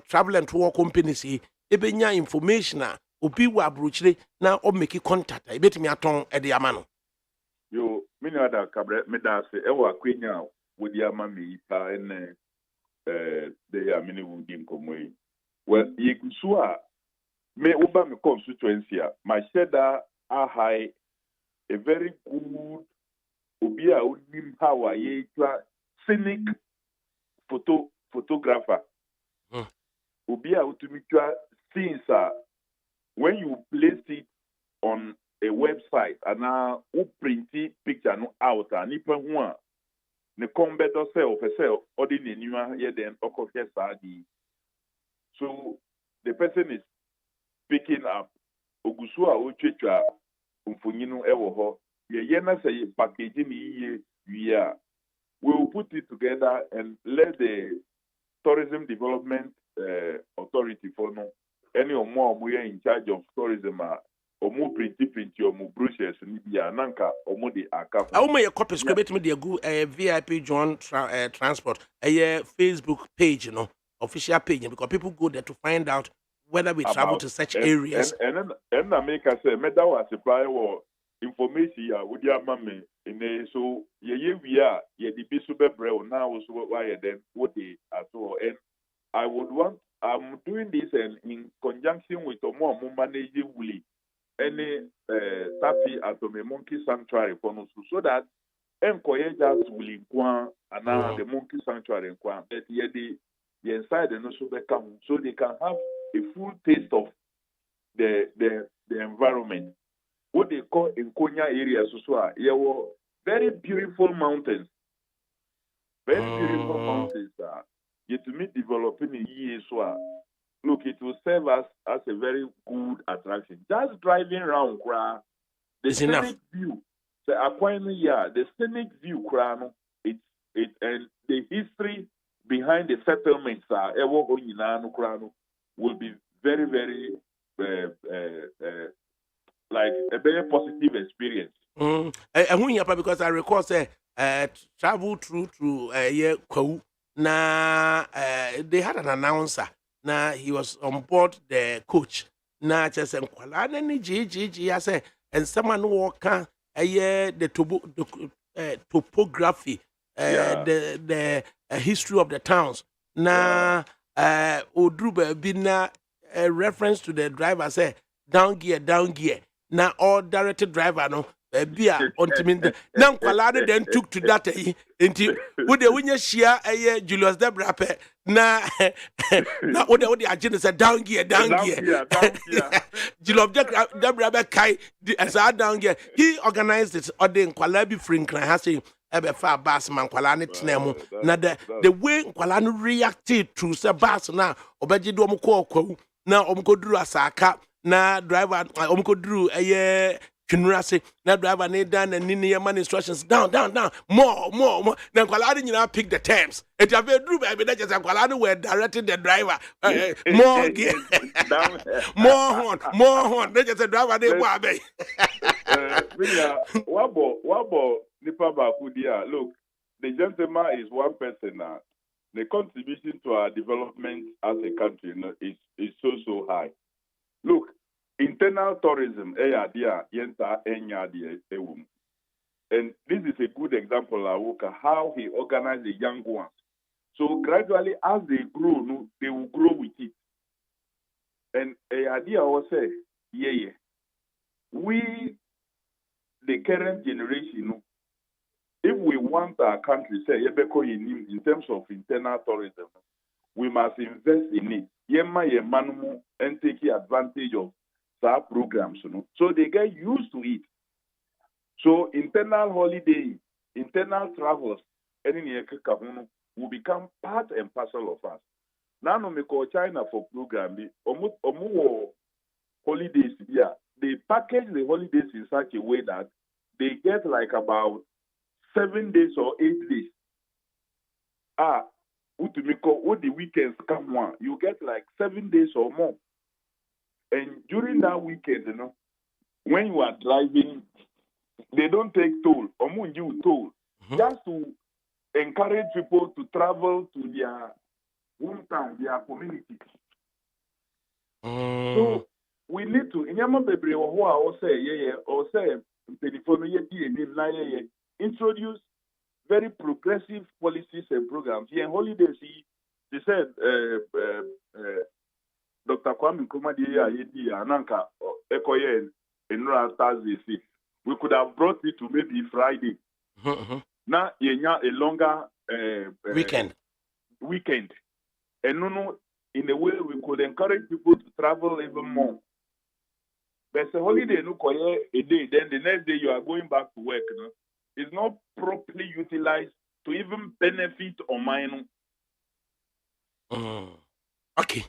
travel and tour companies ebenya information a obi wa abrochire na o make contact ebetimi aton e de ama no yo mini ADAKABRI me da se e wa kwenya wo di ama me pa ene de ya mini wo di nkomoyi well yekusu a me oba me constituency a my sheda are high a very good obi a onim how a ye twa scenic photographer obi a utumi twa scenes a when you place it on a website and now who print picture no out and nipa hu a ne kombedo se ofese odi nenua ye den okofie saadi so the person is picking up ogusu a otwetwa mfonyinu ewo ho ye na say package ni ye we will put it together and let the tourism development authority for no any omo in charge of tourism omo print omo brochures ni bia nanka omo de aka I will copies go betimi de go VIP John transport Facebook page official page because people go there to find out whether we travel to such areas and na make I say me that was supply information ya wodi ama me ene so ye wi a ye di bi so bebre o na wo so why then what they at all and I'm doing this and in conjunction with omo manage wuli any tapi atome monkey sanctuary for no so that enkoye just wuli kwa and the monkey sanctuary kwa but ye the inside no so be come so they can have a full taste of the environment. What they call in Konya area, there were very beautiful mountains. Very beautiful mountains. Yet to me developing in years. Look, it will serve us as a very good attraction. Just driving around, the scenic view. The scenic view, it and the history behind the settlements will be very, very like a very positive experience. Because I recall say travel through Kwau na they had an announcer na he was on board the coach na just nkwala na ni GGG I say and someone walk the topography the history of the towns na odruba bina a reference to the driver say down gear na all directed driver no bia ontimi na nkwala no then took to that enti wo de wonya shia Julius Debra pe na na wo de agene say down gear Julius Debra be kai as a down gear he organized it or the nkwala bi free nkran ha say ebe fa bus man nkwala ne tenemu na the way nkwala no reacted to say bus na obeje do omko kwawu na omko duru asaka na driver omkodru twinurase na driver ne dan na ni man instructions down more na kwala nyina pick the terms it have dru be na just kwala were directing the driver more gear more horn they just driver dey go abey wabo nipa ba ku dia look the gentleman is one person now the contribution to our development as a country is so high. Look, internal tourism, and this is a good example of how he organized the young ones. So gradually, as they grow, they will grow with it. And the idea was say, we, the current generation, if we want our country, say, in terms of internal tourism, we must invest in it. And take advantage of our programs, so they get used to it. So internal holiday, internal travels, will become part and parcel of us. Now, we call China for program. Holidays, they package the holidays in such a way that they get like about 7 days or 8 days. What the weekends come on, you get like 7 days or more. And during that weekend, when you are driving, they don't take toll. Or you toll. Just to encourage people to travel to their hometown, their community. So we need to introduce very progressive policies and programs. Here in holidays, they said Dr. Kwame Nkrumah Ananka Ekoye in Thursday. We could have brought it to maybe Friday. Now a longer weekend. And no, in a way we could encourage people to travel even more. There's a holiday a day, then the next day you are going back to work. It's not properly utilized to even benefit or mine. Okay.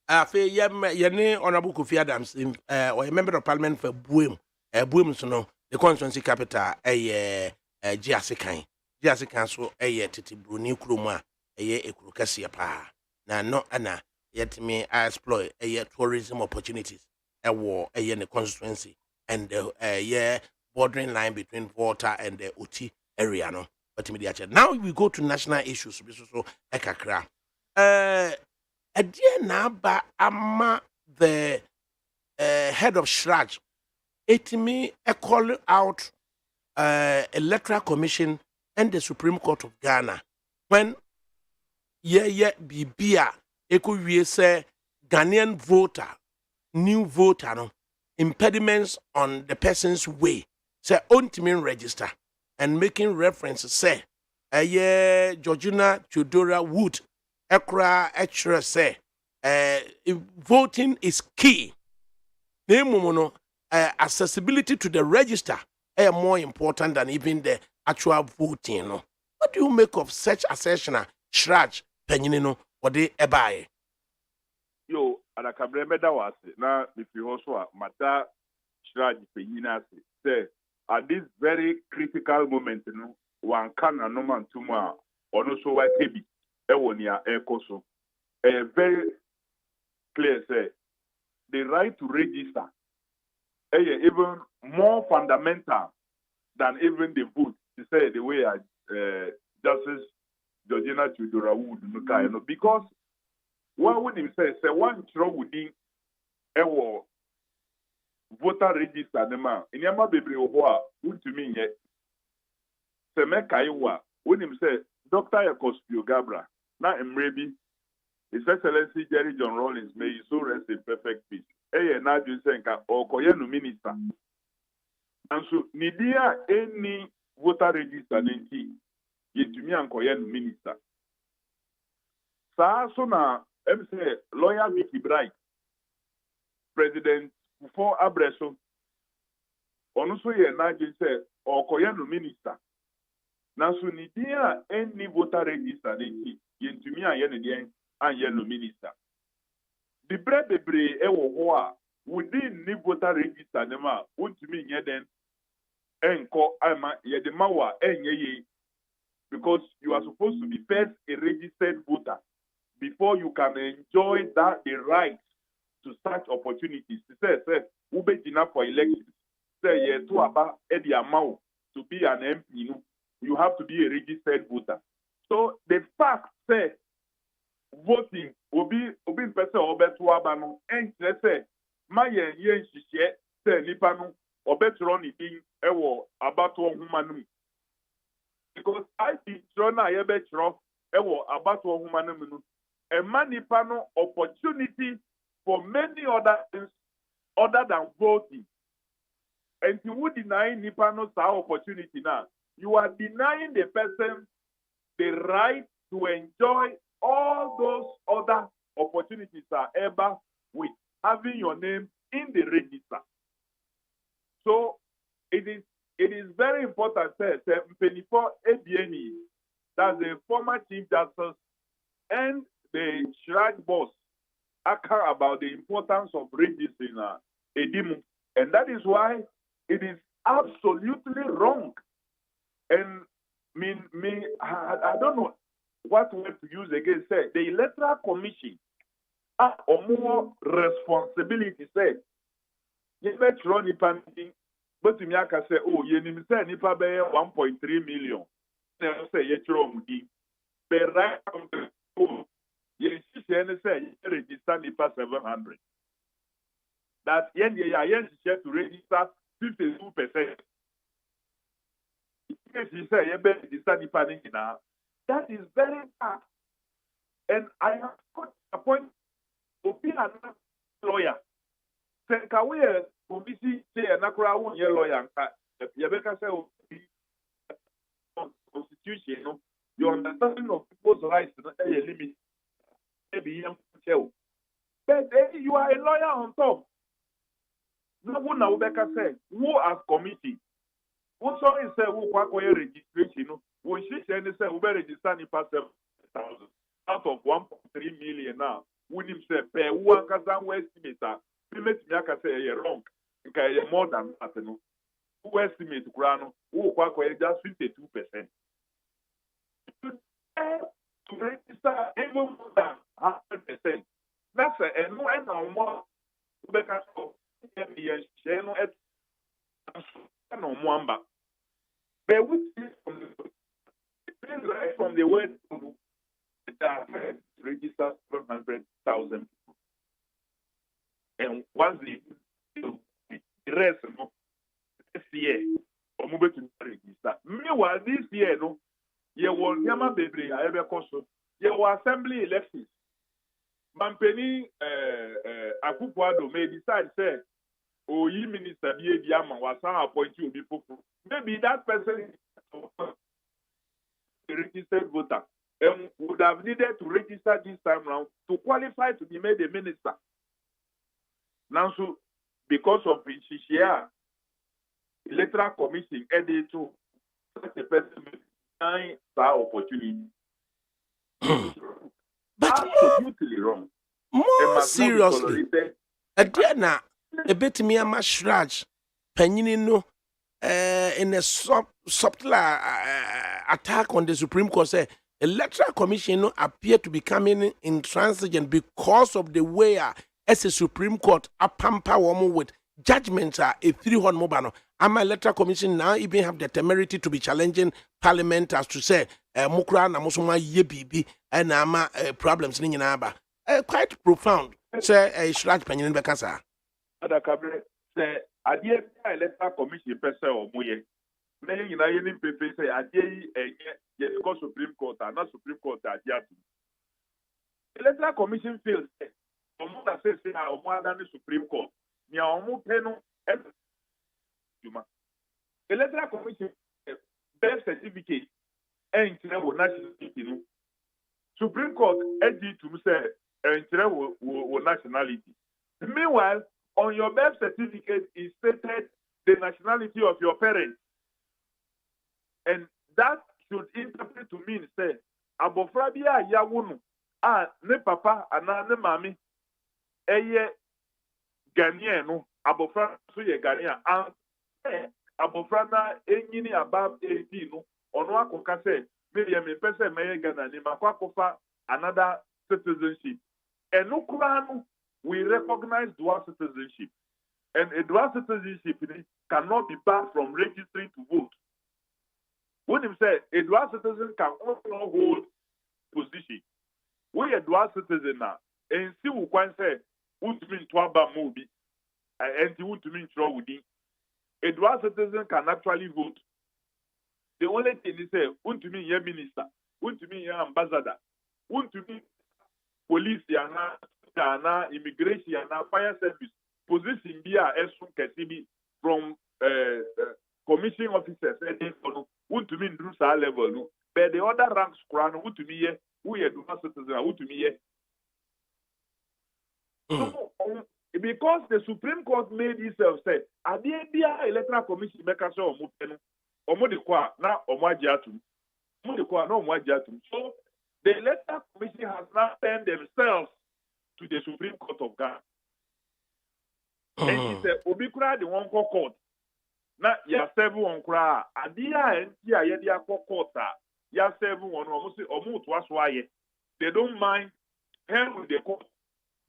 Yene Honorable Kofi Adams, or a member of Parliament for Buim, Buim, the constituency capital, Giasikan. Giasikan, so a Titi Bruni Kruma, a Krukasia Pa. Now, no, Anna, yet me I exploit tourism opportunities, a war, in the constituency, and the bordering line between water and the Uti area. No, but now we go to national issues, so Ekakra. A dear naba ama the head of Shraj, it me a call out Electoral Commission and the Supreme Court of Ghana when bibia eko say Ghanaian voter, new voter no impediments on the person's way say ontimi register and making reference say Georgina Tudora Wood ekra extra say voting is key. Accessibility to the register is more important than even the actual voting. No? What do you make of such assertion? Shraj Penino or the ebaye? Yo, ADAKABRI meda was now if you also mata Shraj Penina say at this very critical moment, one can no man tuma or no so white baby. Ewonia Ekoso. Very clear say the right to register even more fundamental than even the vote. To say the way Justice Georgina Tudora would because what would him say one trouble within ewo voter register the man in Yama Baby Owa would to me yet. Se me kaiwa when him say Dr. Yakospio Gabra. Now, maybe His Excellency Jerry John Rawlings, may his soul rest in perfect peace. Now you saying, or Koyenu minister. And so, Nidia any voter register, yet to me and Koyenu minister. So now, I'm say, lawyer Vicky Bright, President before Abreso, also now you say, or Koyenu minister. Now, so Nidia any voter register, yet to me and yellow minister. The bread within the voter register, nema would to me then enko ama yedemawa enye because you are supposed to be first a registered voter before you can enjoy that the right to such opportunities. Say ube enough for elections. Say to about the amount to be an MP, you have to be a registered voter. So the fact say voting will be person or better abano and say my yen share say nipano or better on it being about one human because I think Trona Yebetro about one human a manipano opportunity for many other things other than voting. And you would deny Nipano's opportunity now. You are denying the person the right to enjoy all those other opportunities are ever with having your name in the register. So it is very important say Mpenifor ABNE, that's the former Chief Justice and the Shraj boss care about the importance of registering Edimu. And that is why it is absolutely wrong. And I don't know. what word to use again, say, the Electoral Commission have more responsibility, say, you bet run nipa meeting, but to me, I can say, oh, you need to say nipa be 1.3 million. Then say, you throw me. But right now, you say, you register nipa 700. That yen share to register 52%. Yes, you say, you bet register nipa now. That is very hard. And I have got a point to be a lawyer. Say, can we say a natural lawyer? You better say, constitution, your understanding of people's rights is a limit. Maybe you tell. But you are a lawyer on top. No one now better say, who as committee? Who sorry say who acquire registration? When she said say who register in past 7,000 out of 1.3 million now. When him say pay one kazan estimate, payment me aka say you wrong. Okay, more than that no. Who estimate grano? Who acquire just 52%. To register even more than 100%. That's a no and more better no mwamba. But which is from the word that register 700,000 people. And once the rest no this year or move to register. Meanwhile, this year no, you will never be able to assembly elections. Mampeni Akufo-Addo may decide say, oh, you minister be a was appoint you before. Maybe that person is a registered voter and would have needed to register this time round to qualify to be made a minister. Now, so because of the Electoral Commission added to the person that opportunity. But absolutely wrong. More seriously, Adriana, a bit me a mashraj, Penino, in a subtle attack on the Supreme Court, say Electoral Commission appear to be coming intransigent because of the way as a Supreme Court a pamper woman with judgments are a 300 mobile. And my Electoral Commission now even have the temerity to be challenging Parliament as to say, Mukra na musuma ye bibi and ama problems in Yaba. Quite profound. Say a shraj penny in Bekasa. ADAKABRI say, I dear Electoral Commission person or Moye. Many in a paper say, I dear Supreme Court and not Supreme Court at Yatu. Electoral Commission feels, Omo says, more than the Supreme Court. Nya Omo Peno, Electoral Commission birth certificate and nationality. Supreme Court edit to say nationality. Meanwhile, on your birth certificate is stated the nationality of your parents. And that should interpret to mean say abofrabia yawunu ne papa ana ne mami eye Ghanaian no abofra so ye Ghanaian and abofra na enyini above 18 no ono akoka say me me pese me Ghana ni makwakofa another citizenship. And no kuranu we recognize dual citizenship. And a dual citizenship cannot be barred from registering to vote. When him say a dual citizen can also hold position. We a dual citizen now, and see who can say who to mean to aba movie, and who to mean to within. A dual citizen can actually vote. The only thing is say who to mean your minister, who to mean your ambassador, who to mean police, yana immigration, yana fire service. Position be a from commission officers who to me in Drusa level, no. But the other ranks who to me here, who are dual citizen, who to me here. So, because the Supreme Court made itself say, at the end Electoral Commission make us show omodikwa na omwajiatum. Omodikwa na omwajiatum. So the Electoral Commission has now turned themselves to the Supreme Court of Ghana. And he said, Obikura the one court. Na ya serve one kra adia enti ayede akọ court ya serve one almost almost was why they don't mind hell with the court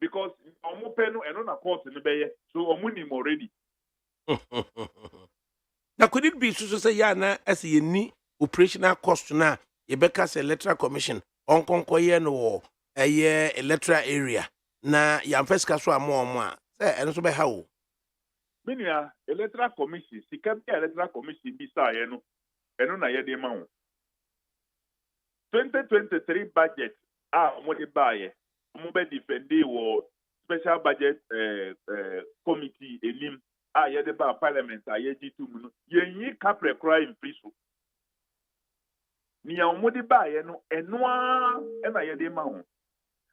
because almost pen and on a court in the bay so omunim already. Now could it be so say ya na as ye ni operational cost na ye beka say electoral commission on konkoye no a year electoral area na ya first kaso amo a say eno so be ha o Minia electoral commission sika bi electoral commission bi sa ye no eno na ye de ma wo 2023 budget mo de ba ye mo be defendi wo special budget committee enim ye de ba parliament ye G2 mu no ye yi capre cry in priso ni ya mo de ba ye no eno a na ye de ma wo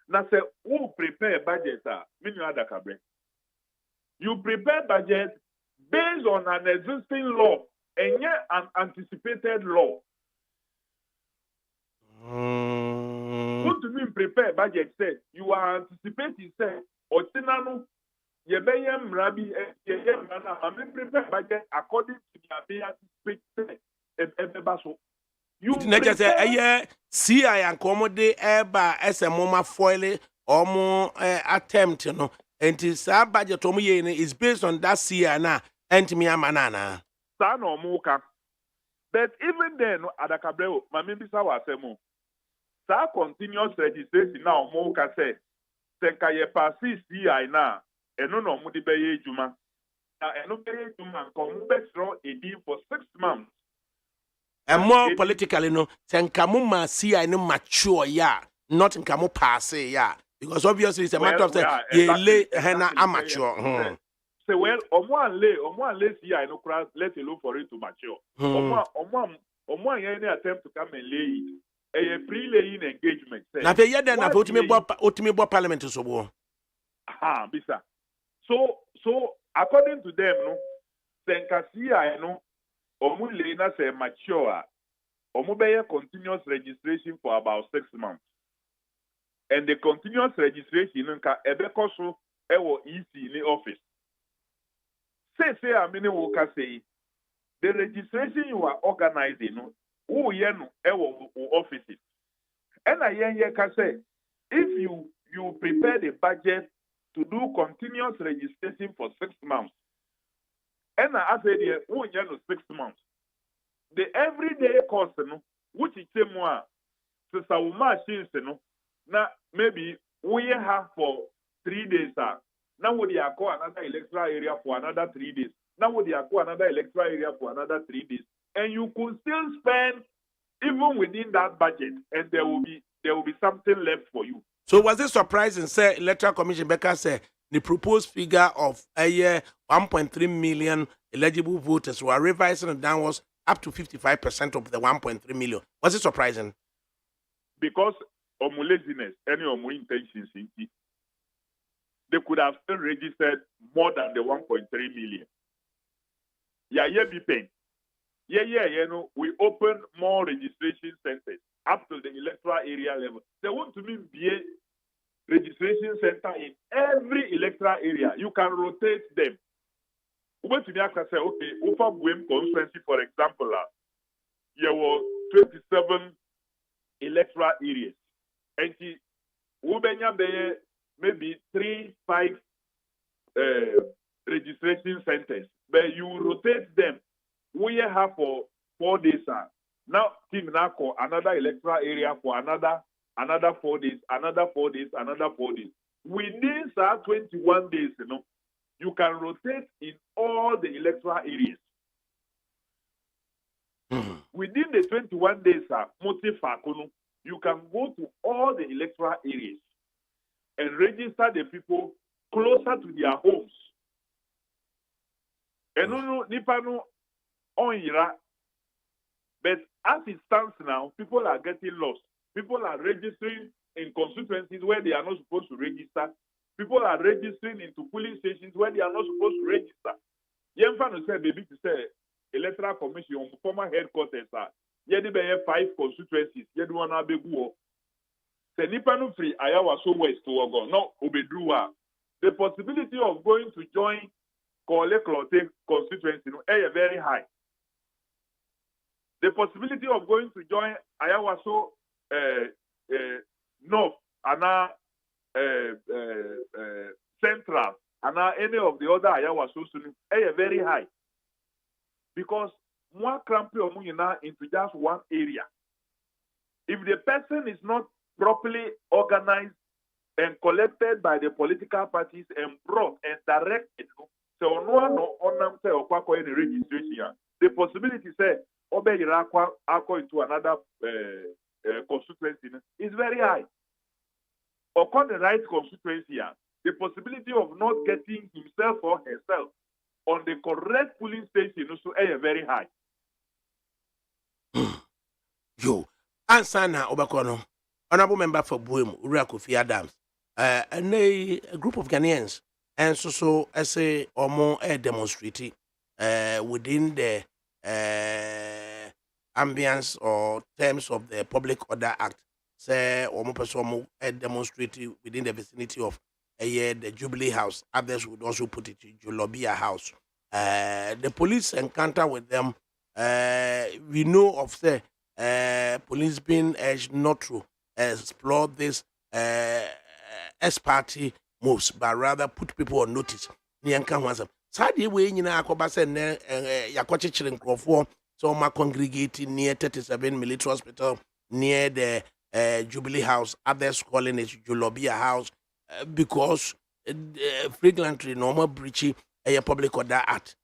na say who prepare budget minu ADAKABRI. You prepare budget based on an existing law and yet an anticipated law. What do you mean prepare budget? Say you are anticipating say Otinano Yebeyem Rabbi Yebeyem prepare budget according to the anticipated. You prepare say CI and commode eba SMoma foil or more attempt you know. And this budget is based on that CI na and me amanana. San or moka. But even then, ADAKABRI, Mami Bisa was a mo. Sa continuous registration now moka say, Senka ye passi CI na, and no mudi beye juma. And no beye juma, come betro a deal for 6 months. And more politically, no, Senka muma CI no mature ya, not in Kamo passe ya. Because obviously it's a matter of saying, lay henna amateur. Say, well, Omo lay see I no cross, let alone for it to mature. Omo any attempt to come and lay it. A pre-laying engagement. Now, the year then I vote me parliament to so. Aha, bisa. So according to them, no, Senka see I know, Omo lay na say mature. Omo be continuous registration for about 6 months. And the continuous registration nka ebeko so ewo EC in the office. Say I mean we can say the registration you are organizing who ye no ewo offices. And I can say if you prepare the budget to do continuous registration for 6 months. And I say the who ye no 6 months. The everyday cost no which is more so sa machines no now, maybe we have for 3 days. Now we are call another electoral area for another 3 days. Now we are call another electoral area for another 3 days. And you could still spend even within that budget, and there will be something left for you. So was it surprising? Say Electoral Commission Becker said the proposed figure of a year 1.3 million eligible voters were revising it downwards up to 55% of the 1.3 million. Was it surprising? Because omu laziness, any omu intentions, they could have still registered more than the 1.3 million. Yeah, be pain. Yeah, you know, we open more registration centers up to the electoral area level. They want to be a registration center in every electoral area. You can rotate them. When to say, okay, Ufa Buem constituency, for example, there were 27 electoral areas. And Ubenya be maybe 3-5 registration centers, but you rotate them. We have for 4 days. Now, team Nako, another electoral area for another 4 days, another 4 days, another 4 days. Within 21 days, you know, you can rotate in all the electoral areas. Within the 21 days, you can go to all the electoral areas and register the people closer to their homes. And no, Nipano on Ira. But as it stands now, people are getting lost. People are registering in constituencies where they are not supposed to register. People are registering into polling stations where they are not supposed to register. Yemfano said, baby, to say, Electoral Commission, former headquarters, yedi be 5 constituencies, yedi wana beguo. Se nipa no free Ayawa so west to go. No, obedruwa. The possibility of going to join Kole Klote constituency is very high. the possibility of going to join Ayawaso North and Central and any of the other Ayawaso is very high because more crampy into just one area. If the person is not properly organized and collected by the political parties and brought and directed, so no one say or in the registration, the possibility say obey into another constituency is very high. Or the right constituency, the possibility of not getting himself or herself on the correct polling station also is very high. Yo, answer now, Obakono, honorable member for Buem, Ura Kofi Adams, and a group of Ghanaians, and so as a or more demonstrating within the ambience or terms of the Public Order Act, say, or more person demonstrating within the vicinity of the Jubilee House. Others would also put it in Julobia House. The police encounter with them, we know of the police being urged not to explore this S-party moves, but rather put people on notice. Sadly, we in Akobasa Yakochi Chrofo, so my congregating near 37 Military Hospital near the Jubilee House, others calling it Julobia House, because frequently normal breaching a Public Order Act.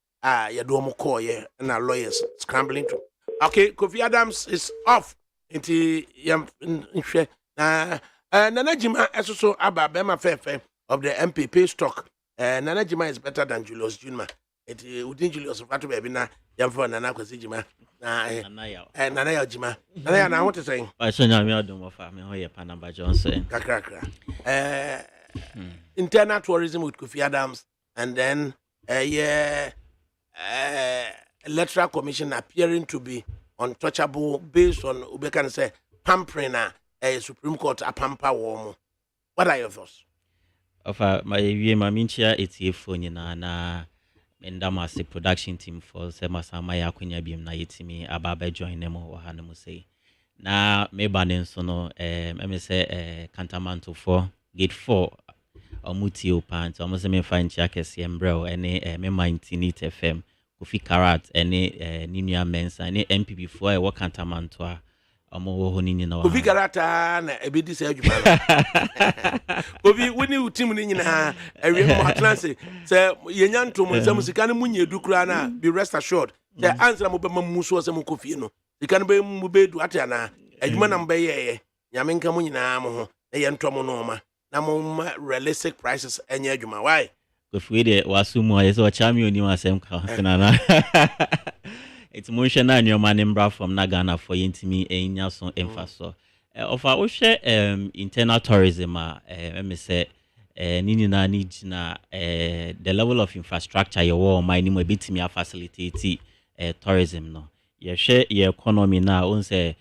You do more call and our lawyers scrambling to. Okay, Kofi Adams is off into Nana Jima also Abba Bema Fefe of the MPP stock. Nana Jima is better than Julius Junma. It within Julius Fatu Babina, Yamfa Nana Kwasijima, Nana Jima. Nana, I want to say, I saw no don't family, Panamba Johnson. Kakrakra. Internal tourism with Kofi Adams, and then Electoral Commission appearing to be untouchable based on Ubekan say pampering a Supreme Court a pamper warm. What are your thoughts? Of my mincha it's a phone na Mendamasi production team for Semasamaya Kunya Bim na yitimi Ababe join them or Hanamu say. Na me banen sono say Cantamanto 4 gate 4 or Mutio pants almost me find Chakes Embro any me mind Tinit FM. Kofi Karat any Ninia Mensa any MPP for a work Cantamantoa or more honey no Kofi Karata na ebedi say adwuma. Kofi woni utim ni nyina ewe mo atlanse say yenyanto mo nsam sika ne munye dukura na be rest assured say answer mo be mamuso say mo Kofi no sika ne be mo be du ate na adwuma na mbe ye nyame nka mo nyina mo ho na ye ntomo no ma na mo realistic prices enya adwuma why Kofi de wasumu yeso champion ni wasem ka na it's motion na your man embra from Nagana for intimi enya so emfaso of our share internal tourism me say nini na need na the level of infrastructure your war mining mo bitimi facilitate tourism no ye share your economy now on say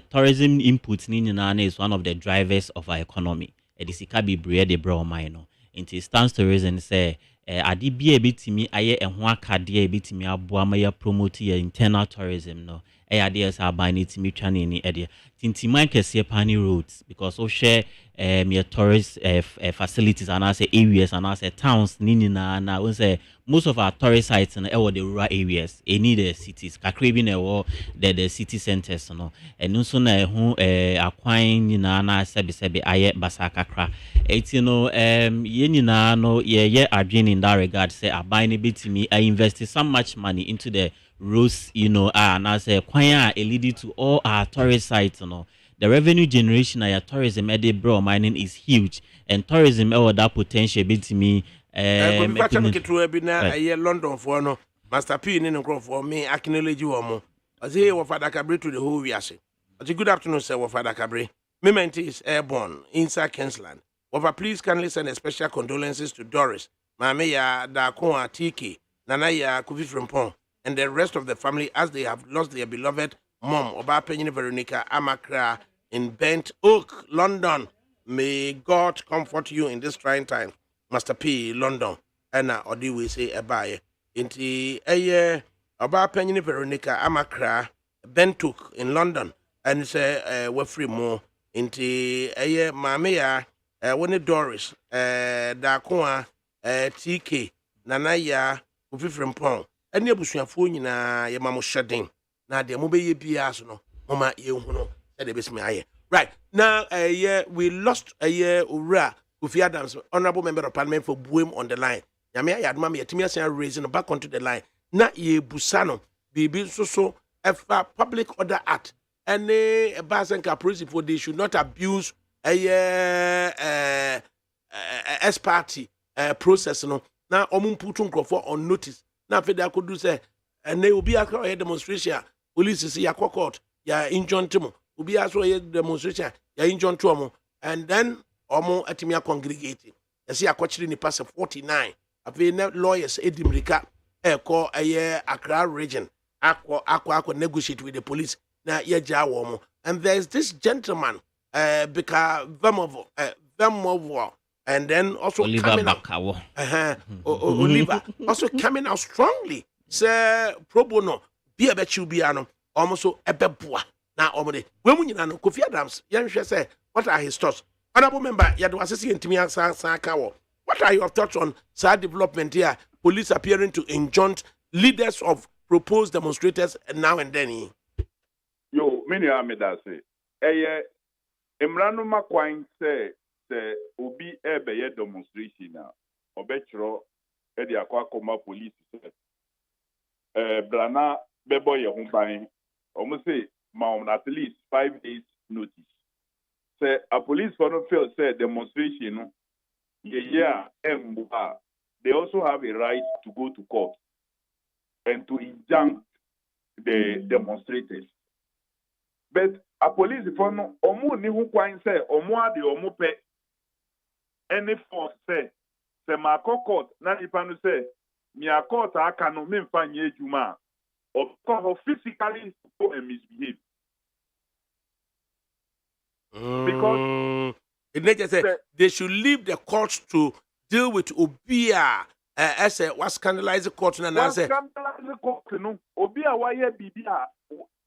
tourism input nini na is one of the drivers of our economy edisika be bread the bro mine no it stands to reason say ade bia bitimi aye ehho akade bitimi aboa ma ya promote your internal tourism no ade as aban itimi twane ni ade tintiman kese pani roads because we share your tourist facilities and as areas and as towns nini na we say most of our tourist sites in the rural areas any the cities kakrebi na the city centers no and so na ho akwan ni na sebe aye basakakra you know ye nyina no ye adwin in that regard say aban ni bitimi I invested so much money into the roads you know and as a kwan leading to all our tourist sites you know the revenue generation of tourism at the bro mining is huge and tourism that potential bitimi London for no Master P in for me acknowledge you mo as he wa ADAKABRI to the whole wiase. Good afternoon sir wa ADAKABRI. Memento is airborne inside Kingsland. Wafa please kindly send a special condolences to Doris, Mame ya Dakoa Tiki, Nana ya Kofi Frimpong, and the rest of the family as they have lost their beloved mom, Oba Penny Veronica Amakra in Bent Oak, London. May God comfort you in this trying time. Master P, London, and Odi we say a buy. Inti Oba Penny Veronica Amakra, Bentook in London and say we're free more into maame ya one Doris Dakoa TK Nana ya Kofi Frimpong ɛne abusuafo nyinaa yɛ ma mo hyɛden na de mo bɛyɛ bia so no mama yɛhu no ɛde bɛsimi ayɛ right now we lost Ura Kofi Adams honorable member of parliament for Buem on the line nyame ayɛ adoma me yɛtumi asan raising back onto the line na yɛbusa no biribi nso so ɛfa public order act ɛne ɛbaasenka principle they should not abuse S party process no na ɔmo mputu nkurɔfoɔ on notice na afei de akɔdu sɛ ɛnɛ obi akɔ ɔyɛ demonstration police si yakɔ court ya injunct mo obi aso ɔyɛ demonstration ya injunct ɔmo and then ɔmo atumi congregate yɛsi akɔkyere nipa sɛ 49 afei na lawyers edi mirika ɛkɔ ɛyɛ Accra region akɔ negotiate with the police na yɛgya wɔn and there is this gentleman Bika Vemovo and then also Oliver coming out Oliver also coming out strongly say pro bono be a bechubiano almost so ebeboa na omode when we know Kofi Adams yanhwe say what are his thoughts honorable member yado asese ntimi san kawo what are your thoughts on sad development here police appearing to injunct leaders of proposed demonstrators now and then yo many amedase Emrano makwan say obi ebeye demonstration na obetro e de akwa police say brana bebo ye ho ban omo say ma at least 5 days notice say a police for no feel say demonstration no they also have a right to go to court and to injunct the demonstrators. But a police for no omu ni hu kwan say omu ade omu pe any force say ma court na nipa no say mi a court aka no me mfa nye adwuma of course physically go and misbehave because it just say they should leave the courts to deal with Obia as a was scandalized the court na say scandalized the court no Obia why bibia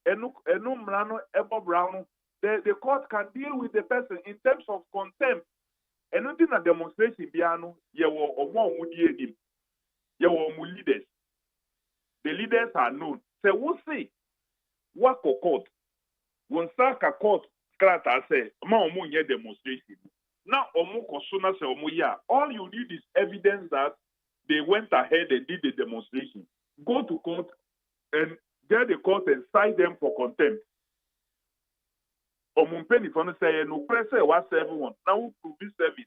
enu mrano ebo brown the court can deal with the person in terms of contempt anything a demonstration biano ye wo omo omudi edim ye wo omu leaders the leaders are known say we say what court won saka court krata say ma omo nye demonstration now omo kosuna say omo ya all you need is evidence that they went ahead and did the demonstration go to court and get the court and cite them for contempt. Omumpeni for no say no press was everyone. Now who prove this service?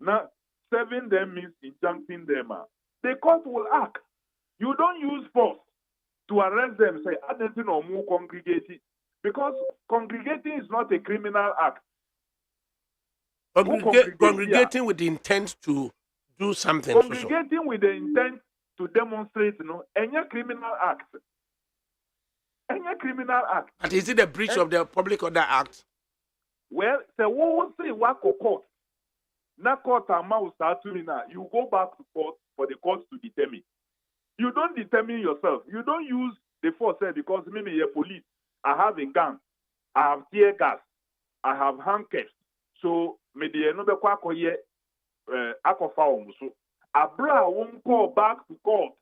Now serving them means injuncting them. The court will act. You don't use force to arrest them. Say anything or more congregating because congregating is not a criminal act. Congregating with the intent to do something. Congregating with the intent to demonstrate, any criminal act. Any criminal act. But is it a breach of the Public Order Act? Well, the one say what court. Na court amount start to now. You go back to court for the court to determine. You don't determine yourself. You don't use the force because maybe you're police. I have a gun. I have tear gas. I have handcuffs. So maybe no be kwa koye akofa omuso. Abra won't call back to court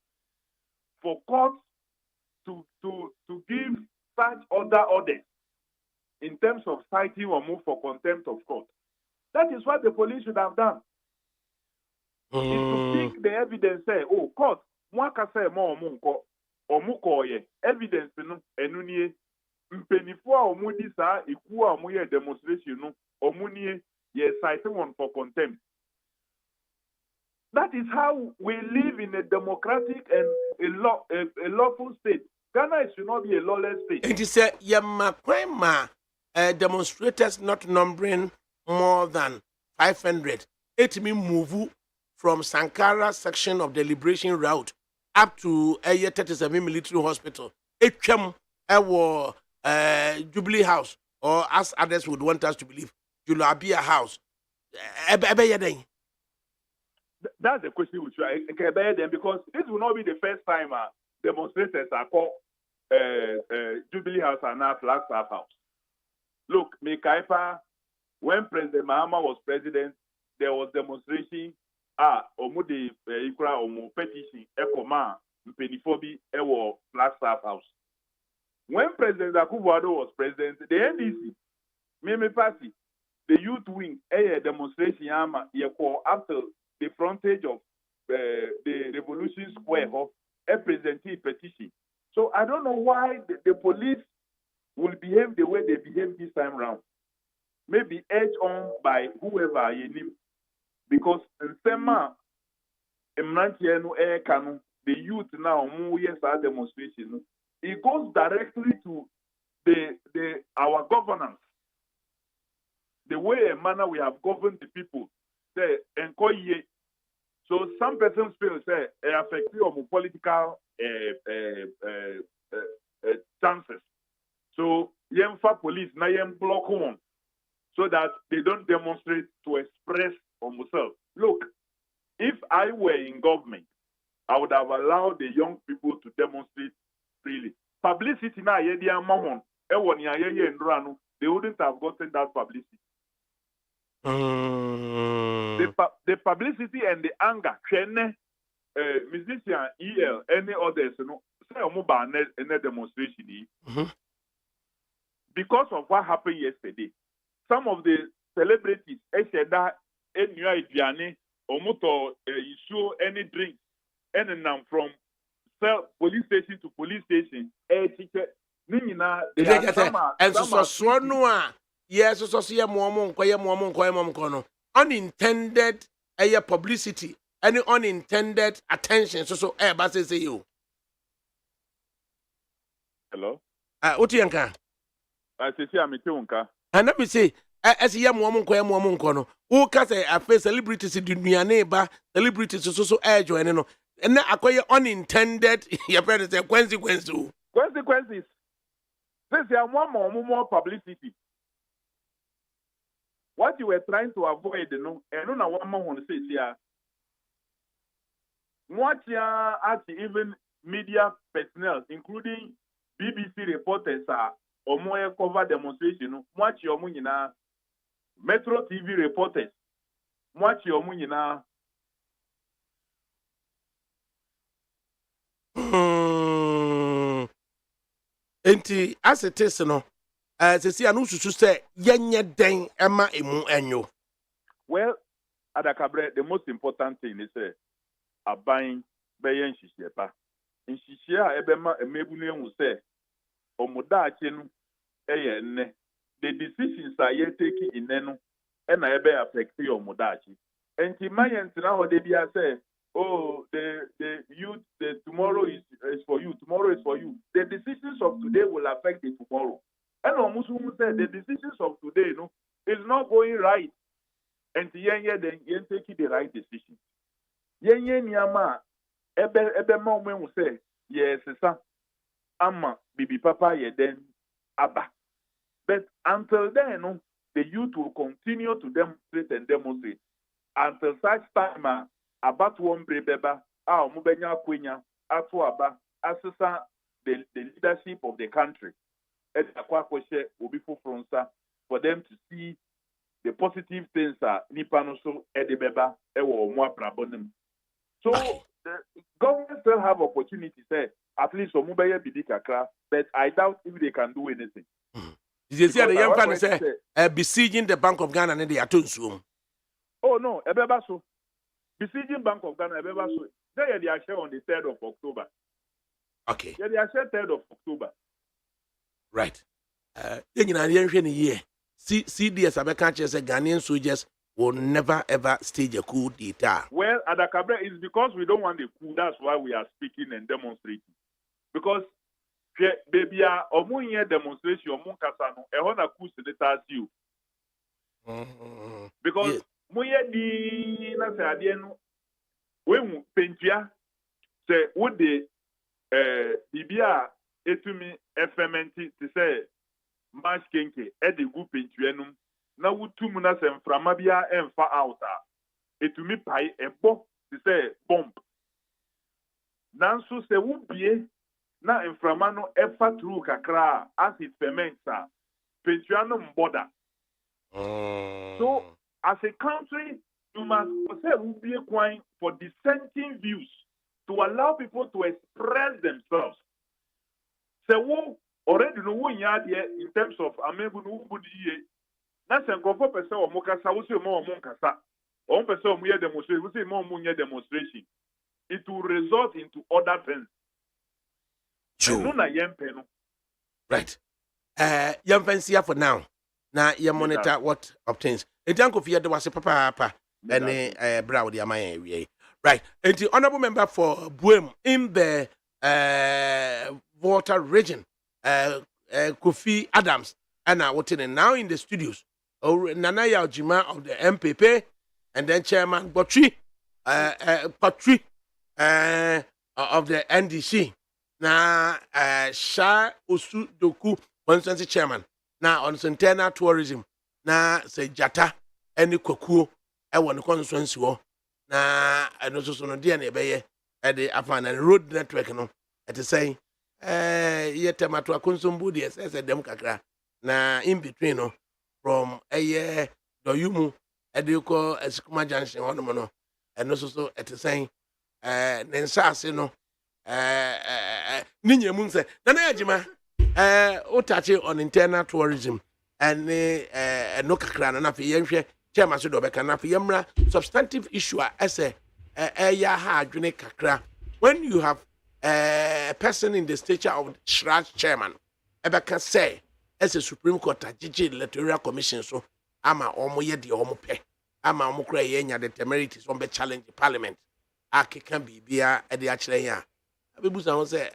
for court to give such other orders in terms of citing or move for contempt of court. That is what the police should have done. Is to pick the evidence, say, oh, court, mwaka say mo omunko, omukoye, evidence no, enunye, mpenifua omudi sa, ikuwa omuye demonstration no, omunye, ye citing one for contempt. That is how we live in a democratic and a lawful state. Ghana should not be a lawless state. It is a Yamakwema demonstrators not numbering more than 500. It means move from Sankara section of the Liberation Route up to 37 military hospital. It came Jubilee House, or as others would want us to believe, Julabia House. That's the question we try because this will not be the first time demonstrators are called Jubilee House and now Flagstaff House. Look, Mikaipa, when President Mahama was president, there was demonstration. Omudi Ikra Omo petition Ekoma Mpenifobi Ewo Flagstaff House. When President Akufo-Addo was president, the NDC, Meme Party, the youth wing, a demonstration after the frontage of the Revolution Square of a presenting petition. So I don't know why the police will behave the way they behave this time round. Maybe edged on by whoever you name. Because in Sema, the youth now, our demonstration, it goes directly to our governance. The way and manner we have governed the people. So some persons feel say it affects your political chances. So yemfa police na yem block one so that they don't demonstrate to express on themselves. Look, if I were in government, I would have allowed the young people to demonstrate freely. Publicity na yedi amahon ewoni ayeye ndrano, they wouldn't have gotten that publicity. The publicity and the anger, musician, EL, any others, say a demonstration. Because of what happened yesterday, some of the celebrities, issue any drink, and now from police station to police station, yes, so see unintended publicity, any unintended attention. So say you. Hello? What you can? I say, I'm a and let me say, as a young woman, kono, who can say a face celebrities in your neighbor, celebrities so edge or no, and then acquire unintended your parents consequences. Consequences. Since you have one more publicity. What you were trying to avoid, and one more want to say here. What even media personnel, including BBC reporters, or more cover demonstration. What your money na Metro TV reporters. What your money na. Enti as it is no. See, I know to say, yenye den ema emu enyo. Well, ADAKABRI, the most important thing is a buying bayan shishepa. In shishia ebema emebune mu say omuda chenu eyenne. The decisions are yet taken in nenu and I ebe affect your mudachi. And Timayan now they be say, oh, the youth, tomorrow is for you, tomorrow is for you. The decisions of today will affect the tomorrow. And Muslim said the decisions of today, is not going right. And then you take the right decision. Yenye niyama ebe moment will say, yes, sir. Ama bibi papa ye then abba. But until then, the youth will continue to demonstrate and demonstrate. Until such time, about one brebeba, mubenya kwenya, atuaba, assessa the leadership of the country. And will be for them to see the positive things Nipano so edebeba ewo mwa prabonim. So the government still have opportunities at least omubeye bidikakra, but I doubt if they can do anything. You see the young man say besieging the Bank of Ghana and the Atunsu. Oh no, ebeba so besieging Bank of Ghana ebeba so. They are share on the 3rd of October. Okay. They are share 3rd of October. Right. CDS Abeka said Ghanaian soldiers will never ever stage a coup d'etat. Well, ADAKABRI is because we don't want a coup. That's why we are speaking and demonstrating. Because baby, omunye demonstration, omunkasano, ehona coup senators you. Because munye di na se adienu, we mu pentia se wo de bibia etumi FMNT to say March kenke edi gu pentuenum na wutum na se mframa bia emfa out etumi pai ebo to say bomb nanso se wo bie na mframa no efa through kakra as it ferments pentua no border. So as a country you must say will be a coin for dissenting views to allow people to express themselves. So who already know who in terms of amebu no budi ye na se nkofo pese o mokasa wo se mo o monkasa o pese o muye demonstration wo se mo munye demonstration it will result into other things. True. Na yempe no. Right. Yempensia for now. Na ye monitor what obtains. Etianko fie de wase papa ene bra wo de amaye wie. Right. And the honorable member for Buem in the Water region, Kofi Adams, and I was now in the studios. Nanaya Ojima of the MPP, and then Chairman Patri of the NDC. Na Sha Osu Doku, constituency chairman. Na on Centennial Tourism. Na se Jata, any Koku, I want the constituency. Na and also so no dear neighbor at the Afan and road network no at the saying yet to a consumbu as a democrat na in between no from a year do you at the call as Kuma Junction on mono and also so at the saying then sassy no Ninya Moon said Nana Jima Otachi on internal tourism and no kakran and a Chairman Sudobeka na yamra substantive issue as a ya kakra. When you have a person in the stature of Shraj chairman, Ebeka say as a Supreme Court Jiji Electoral Commission so ama omo ye di omo pe ama omo kra yenya the temerities on be challenge parliament ake can be bia e de akire ya abebu san say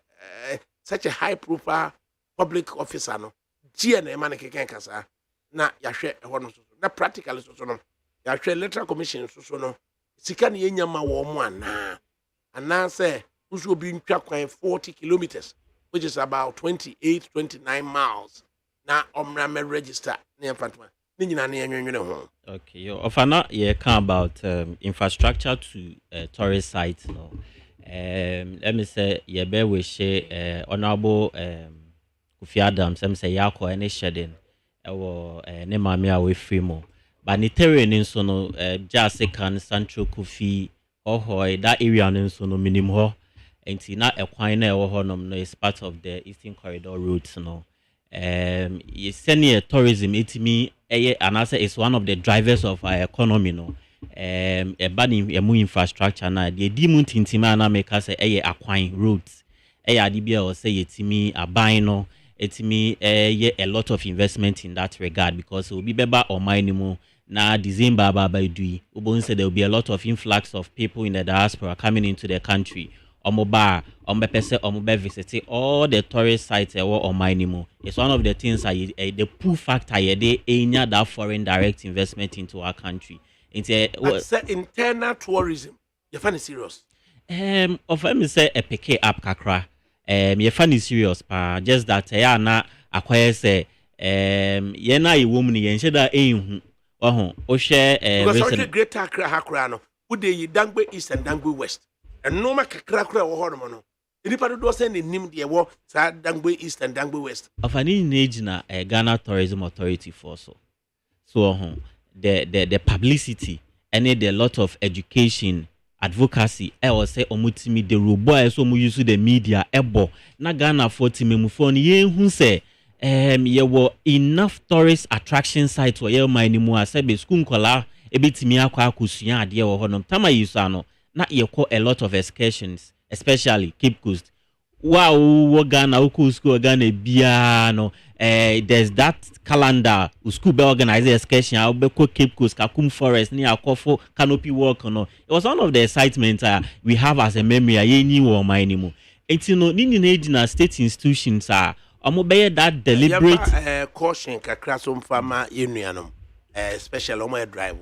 such a high profile public officer no tie na e ma ne keken kasa na yahwe e ho no na practically so no yahwe electoral commission so no sika ne yenya ma wo mo ana say usu obi ntwa kwan 40 kilometers which is about 29 miles na omra me register ne fatma ni nyina ne enwenwene ho. Okay, yo ofana ye can about infrastructure to tourist sites no. Let me say ye be we share honorable Kofi Adams say yakọ any shedding ewo ne mame a we free mo but ni terrain nso no just can Central Kofi hohoi that area nso no minimum ho enti na ekwan na ewo ho nom no is part of the Eastern Corridor route no. Senior tourism itimi and I say it's one of the drivers of our economy no. A bad infrastructure na the dimun tintima na make us say akwan roads adibia or say itimi aban no itimi a lot of investment in that regard because it will be beba or minimum na December baba dui ubon say there will be a lot of influx of people in the diaspora coming into the country. Omoba, ombepese, omobe visit all the tourist sites or minimum. It's one of the things the pull factor they enya that foreign direct investment into our country. It's internal tourism. You find it serious? Of me say a PK up kakra. You find it serious, pa. Just that na acquire say yena a woman yen sheda o share because greater Accra no. Would they Dangbe East and Dangbe West? And no matter cracker or hormono. Anybody do send in him the war, Dangbe East and Dangbe West. Of an age na a Ghana Tourism Authority for so. So the publicity and a lot of education, advocacy, I will say omutimi the robot so mu use the media ebo na Ghana 40 memufon ye who say ye were enough tourist attraction sites where ye minimum as be school kola ebitimi akwa akusua ade wo honom tama yusano. Na you call a lot of excursions, especially Cape Coast. Wow, Ghana, school Ghana, Biano. There's that calendar. School be organize excursion. I'll be Cape Coast, Kakum Forest, near Akofo, Canopy Walk. No, it was one of the excitement we have as a memory. I knew or my anymore. It's in state institutions are. I'm that deliberate caution. Kakrasum Farmer Union, special on my drive,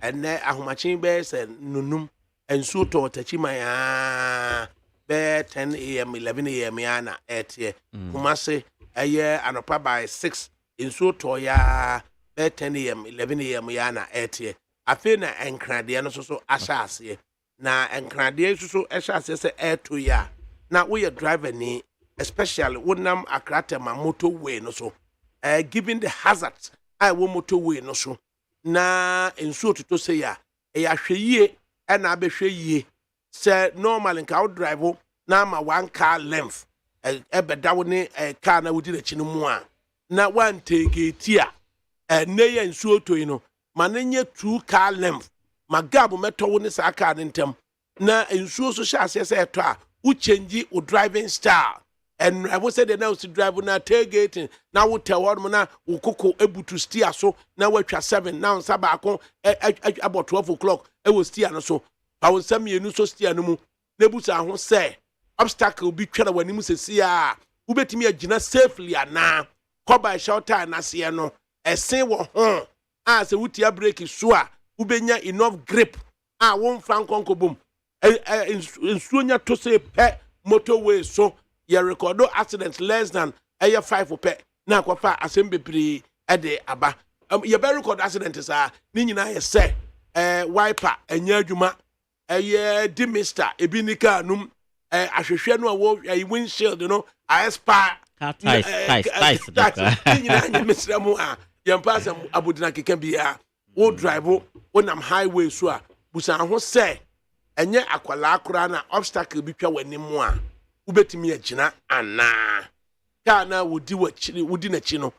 and Ahumachin Bears and Nunum. And so to Tachimaya be 10 a.m., 11 a.m. yana 8 year. Kumase a year and up by 6 in so to ya be 10 a.m., 11 a.m. yana 8 year. I feel na encradian so ashas ye. Na encradian so ashas say air to ya. Now we are driving ni especially wonam akrata ma motorway no so given the hazards I wo motorway no so na ensuo toto say ya hwɛ yie na abɛhwɛ yie sɛ normal nka out drive na ma one car length ebeda wo ne car na wodi n'akyi no mu a na one tegeti a ne yɛ ensuo to yi no ma ne nye 2 car length ma gab meto wo ne sa car ne ntem na ensuo so hyɛ ase sɛ eto a wo change wo driving style and I was said that now to drive na tailgating now we tell what na wo koko ebutu steer so na we twa 7 now sabako about 12 o'clock e was steer no so ba won sam yenu so steer no mu na busa ho say obstacle bi twere wani mu sesi a wo betimi agina safely ana ko ba shelter na se no esen wo ho a se wutia brake so a wo benya enough grip a won frankonko bom ensuonya to say pe motorway so ya record accident less than 5 pe na akwafa asem bebre ede aba ya be record accident sa ni nyina ye say wiper anya adwuma ye demister ebi ni car num ahwehwe no wo windshield no aspire ties ni nyina nya mesra mu a ya mpasa abudina keke bia wo drive wo nam highway so a busa ho say enye akwala akora na obstacle bi twa wani mu a ubetimi agina ana ka na wodi na chi no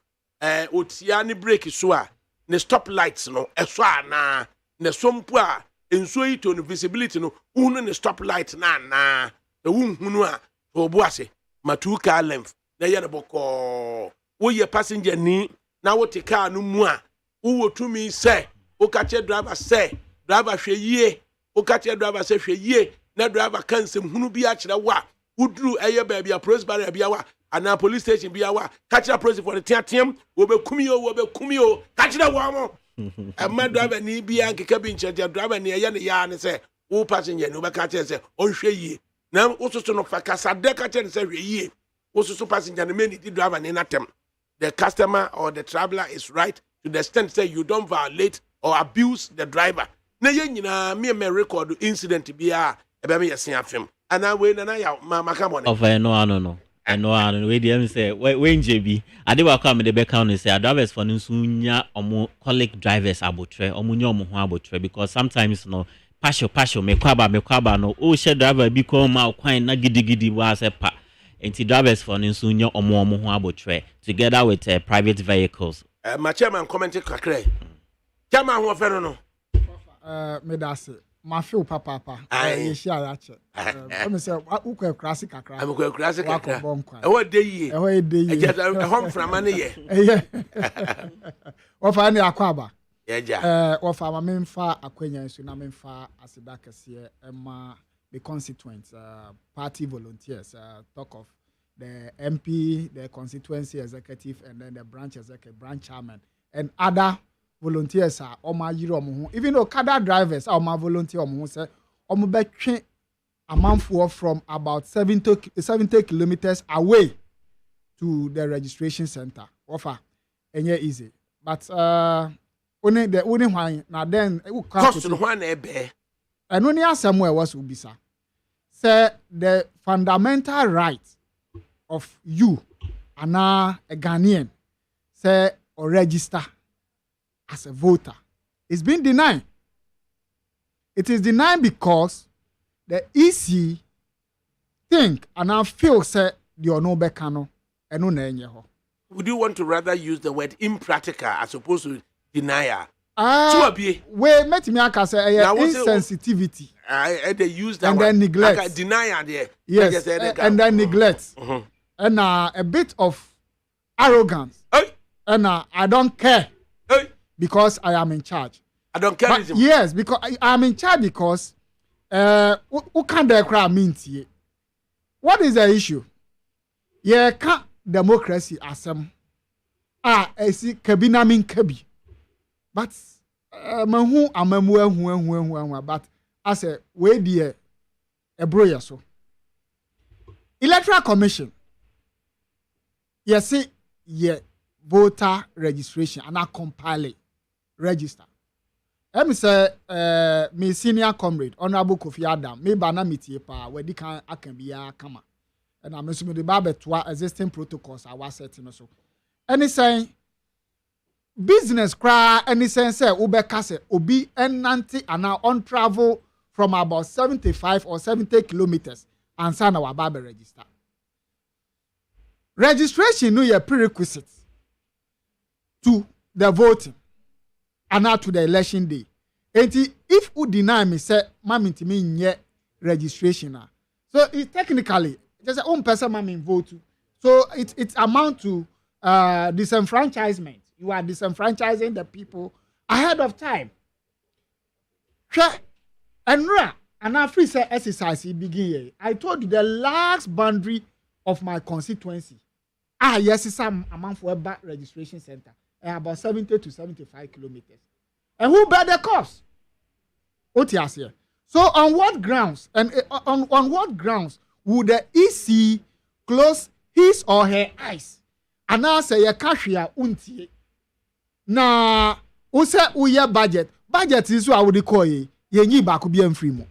otia ne brake so a ne stop lights no eso ana ne sompo a enso yi to no visibility no unu ne stop light na ana na wunhunu a obo ase ma 2 car length na ye ne boko wo ye passenger ni na wo te car no mu a wo tumi say o ka che driver say driver hwe yie o ka che driver say hwe yie na driver kan sem hunu bi a kire wa udru eye baby a police barrier biawa ana police station biawa catch a police for the tiam wo be kumi o catch that one mo e driver ni bia nkeka bi nche driver ni eye ne ya ne say wo passenger no be catch say on hwe yie na wo so no fa kasa de catch ne say hwe yie wo so passenger ne many the driver ni natem the customer or the traveler is right to the extent say you don't violate or abuse the driver na ye nyina me record incident bia e be me yesen afem ana we na ya maka mo ne of no we dey say we njebi ade wa kwa me dey back on say drivers for nso nya omo colleague drivers abotre omo nya omo ho abotre because sometimes no passion me kwaba no o she driver bi ko ma kwan na gidigidi wa say pa enti drivers for nso nya omo ho abotre together with private vehicles my chairman commented kakre chairman ho fe no me da say ma feel papa ye share ya che me say ukwa classic akra am ukwa classic akra e wo de yi e just home from ane ye o fa ni akwaba ye ja o fa ma memfa akwanya nso na memfa asida kase ma the constituents party volunteers talk of the MP, the constituency executive, and then the branch executive, branch chairman, and other volunteers are oma yiri omo. Even though cada drivers are oma volunteer omo say omo betwe amanfo from about 70 kilometers away to the registration center. Offer enye easy. But only one na then cost to one ebe. And only somewhere was ubisa. Say the fundamental right of you and a Ghanaian say or register as a voter is being denied. It is denied because the EC think and I feel say the no bekano and no nenyeho. Would you want to rather use the word impractical as opposed to denial? We met me say insensitivity. They use that and then neglect. Denial there. Yes, and then neglect. And a bit of arrogance. Hey. And I don't care. Hey. Because I am in charge. I don't care. But yes, because I am in charge because who can the crowd mean to you? What is the issue? Yeah, can't democracy as I see kabina mean kabi. But but as a way dear a broya so. Electoral Commission. Yes, see, voter registration and I compile it, register. Let me say, my senior comrade, Honorable Kofi Adam, me bana miti pa, where I can be a kama. and I'm assuming the Bible to existing protocols are what setting so. And it's saying business cry and it's saying say ubekase obi and nanti and now on travel from about 75 or 70 kilometers and sign our Bible register. Registration no your prerequisites to the voting and now to the election day. And if you deny me say mammy to me yet registration so it technically just a own person mammy vote so it amount to disenfranchisement. You are disenfranchising the people ahead of time. And after say exercise begin. I told you the last boundary of my constituency. Yes, it's some amount for a back registration center. About 70 to 75 kilometers. And who bear the cost? OTS here. So on what grounds and on what grounds would the EC close his or her eyes? And now say a cashier unti. Na use uye budget. Budget is what I would call ye. Ye nyi baku bien free mo.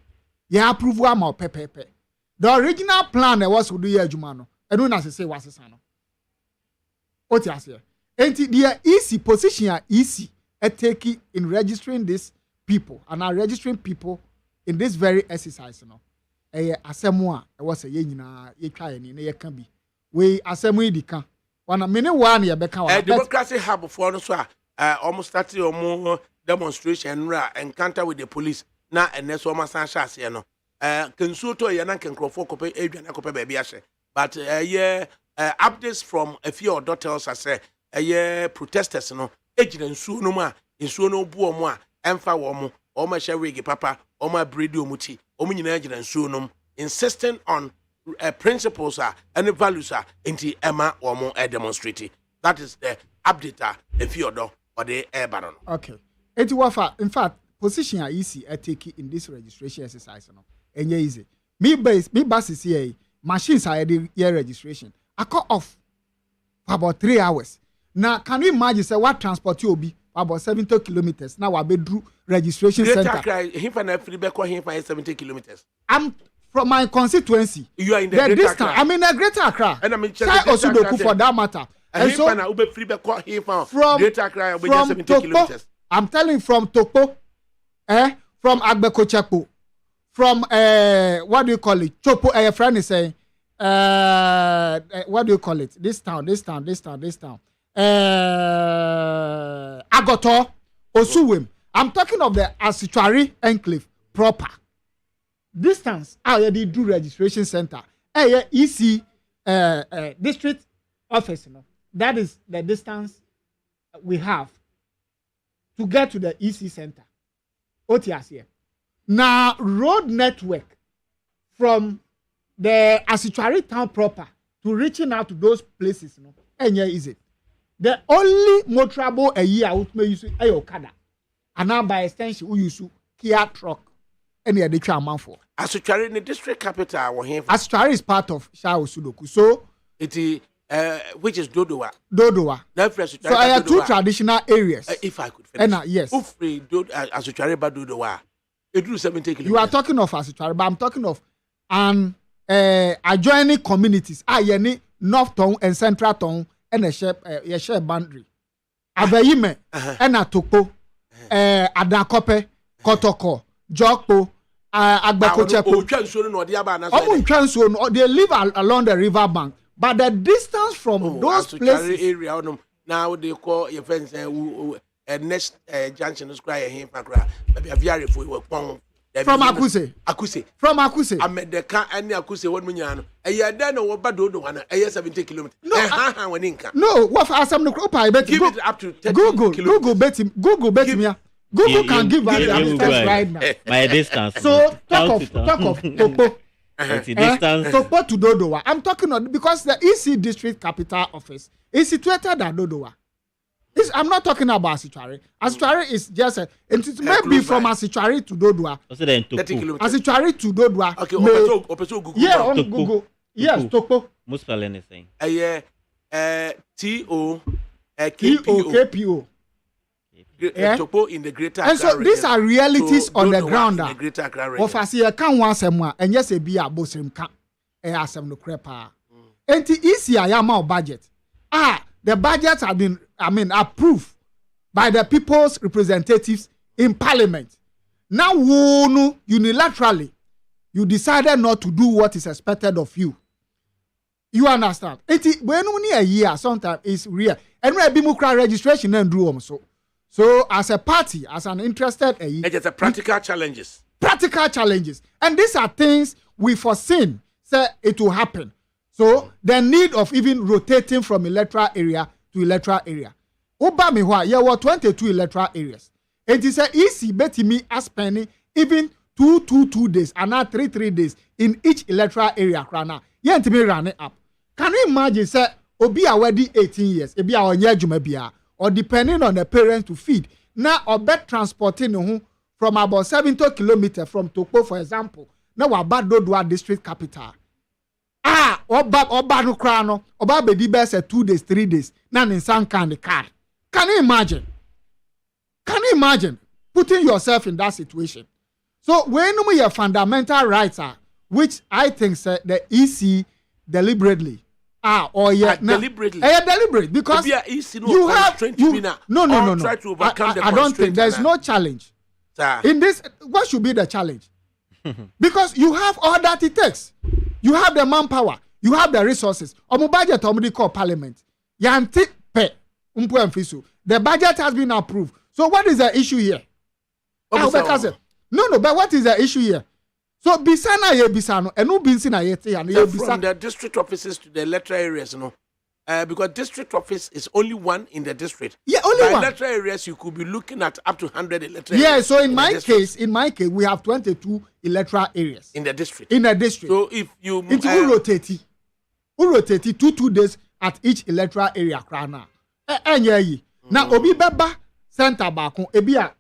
Ye approve wa ma pepepe. The original plan was to do ye jumano. And when I say was sano. OTS here. And the EC position EC take in registering these people and are registering people in this very exercise. No, asemwa was a yena ye try ni ye can be. We asemu di kan. One minute one ye beka. Democracy hub before no so almost started more demonstration encounter with the police. Na and that's what my son shas no. Consulto ye na kenkrofo kope edwan kope baby ashe. But updates from a few other hotels say protesters no ejina nsuo no mu a nsuo no bu omo a emfa wo mo o ma shawegi papa o ma breedi omuti o mu nyina ejina nsuo no insisting on principles and values into Emma or more demonstrating. That is the update the few or the air baron. Okay. It wafa in fact position are easy I take in this registration exercise no. And easy. Me bus is here machines are the year registration. I cut off for about 3 hours. Now can you imagine say what transport you will be for about 70 kilometers? Now I be drew registration center. Him and free back him for 70 kilometers. I'm from my constituency. You are in the distance. I'm in the Greater Accra. And I mean also for that matter. And so Ube free back him from Greater Accra with 70 kilometers. I'm telling you from Tokpo, from Agbekochakpo, from what do you call it? Chopo, a friend is saying, what do you call it? This town. Agoto, Osuwim. I'm talking of the Asituari enclave proper. Distance, I already do registration center. EC district office, you know. That is the distance we have to get to the EC center. OTS here. Now, road network from the Asituari town proper to reaching out to those places, you know, and here is it. The only motorable a year out may use a Okada. And now by extension, we use Kia truck. Any additional amount for. Asituari in the district capital, Asituari is part of Shao Sudoku. So it is which is Dodowa. So I have two traditional areas. If I could finish. Yes. Ufri Asituari ba Dodowa. It do 70 kilometers. You are talking of Asituari, but I'm talking of adjoining communities. Yeni North Town and Central Town and a share boundary. Aveyime and Atokpo, Adakope, Kotoko, Jokpo. Agbekochakpo. They live along the river bank, but the distance from those places. Area, now they call your friends next junction is crying here. Maybe a very full from Akuse. From Akuse. I met the car and Akuse 1 million. A year then over Badodo one, a year 70 kilometers. No, what are some group? I bet give it up to Google bet him. Google can give us the distance right now. My distance. So talk of Tokpo. Tokpo to Dodowa. I'm talking on because the EC district capital office is situated at Dodowa. I'm not talking about Asituari. Asituari is just it may be from Asituari to Dodowa. 30 kilometers. Asituari to Dodowa. Okay, Google. Yeah, on Google. Yes, Tokpo. Most spell anything. TOKPO. Topo in the Greater and so these are realities on the ground. Of I see, I can't want someone, and yes, a be a bosom can asem no crepa. enti EC ayama budget. The budgets have been, approved by the people's representatives in parliament. Now, unilaterally, you decided not to do what is expected of you. You understand? When only a year, sometimes it's real. And we have democratic registration and do so. So, as a party, as an interested, it's a practical challenges. Practical challenges, and these are things we foreseen say it will happen. So, the need of even rotating from electoral area to electoral area. Obamiwa, there were 22 electoral areas. And it said EC betimi as penny even 2 days and now 3 days in each electoral area. Yet to be run it up. Can you imagine, say, Obi already 18 years, Ebi a or depending on the parents to feed. Now, or bet transporting from about 70 kilometers from Tokpo, for example. Now, about Dodua district capital. Oba no krano, Oba bedi best 2 days, 3 days. Now, in some kind of car. Can you imagine? Can you imagine putting yourself in that situation? So, when we have fundamental rights, which I think the EC deliberately, deliberately, deliberate because you have no. Try to overcome the I don't think there's no challenge in this. What should be the challenge? Because you have all that it takes. You have the manpower, you have the resources. Omo budget omudi call parliament. Yanti pe umpu emfisu. The budget has been approved. So what is the issue here? No, but what is the issue here? So bisana ye bisano enu binsi na yete ya from the district offices to the electoral areas, because district office is only one in the district. Yeah, only By one. electoral areas you could be looking at up to 100 electoral areas. Yeah, so in my case, we have 22 electoral areas in the district. So if you it's rotate 2 days at each electoral area krana. Now obi beba center bako ebia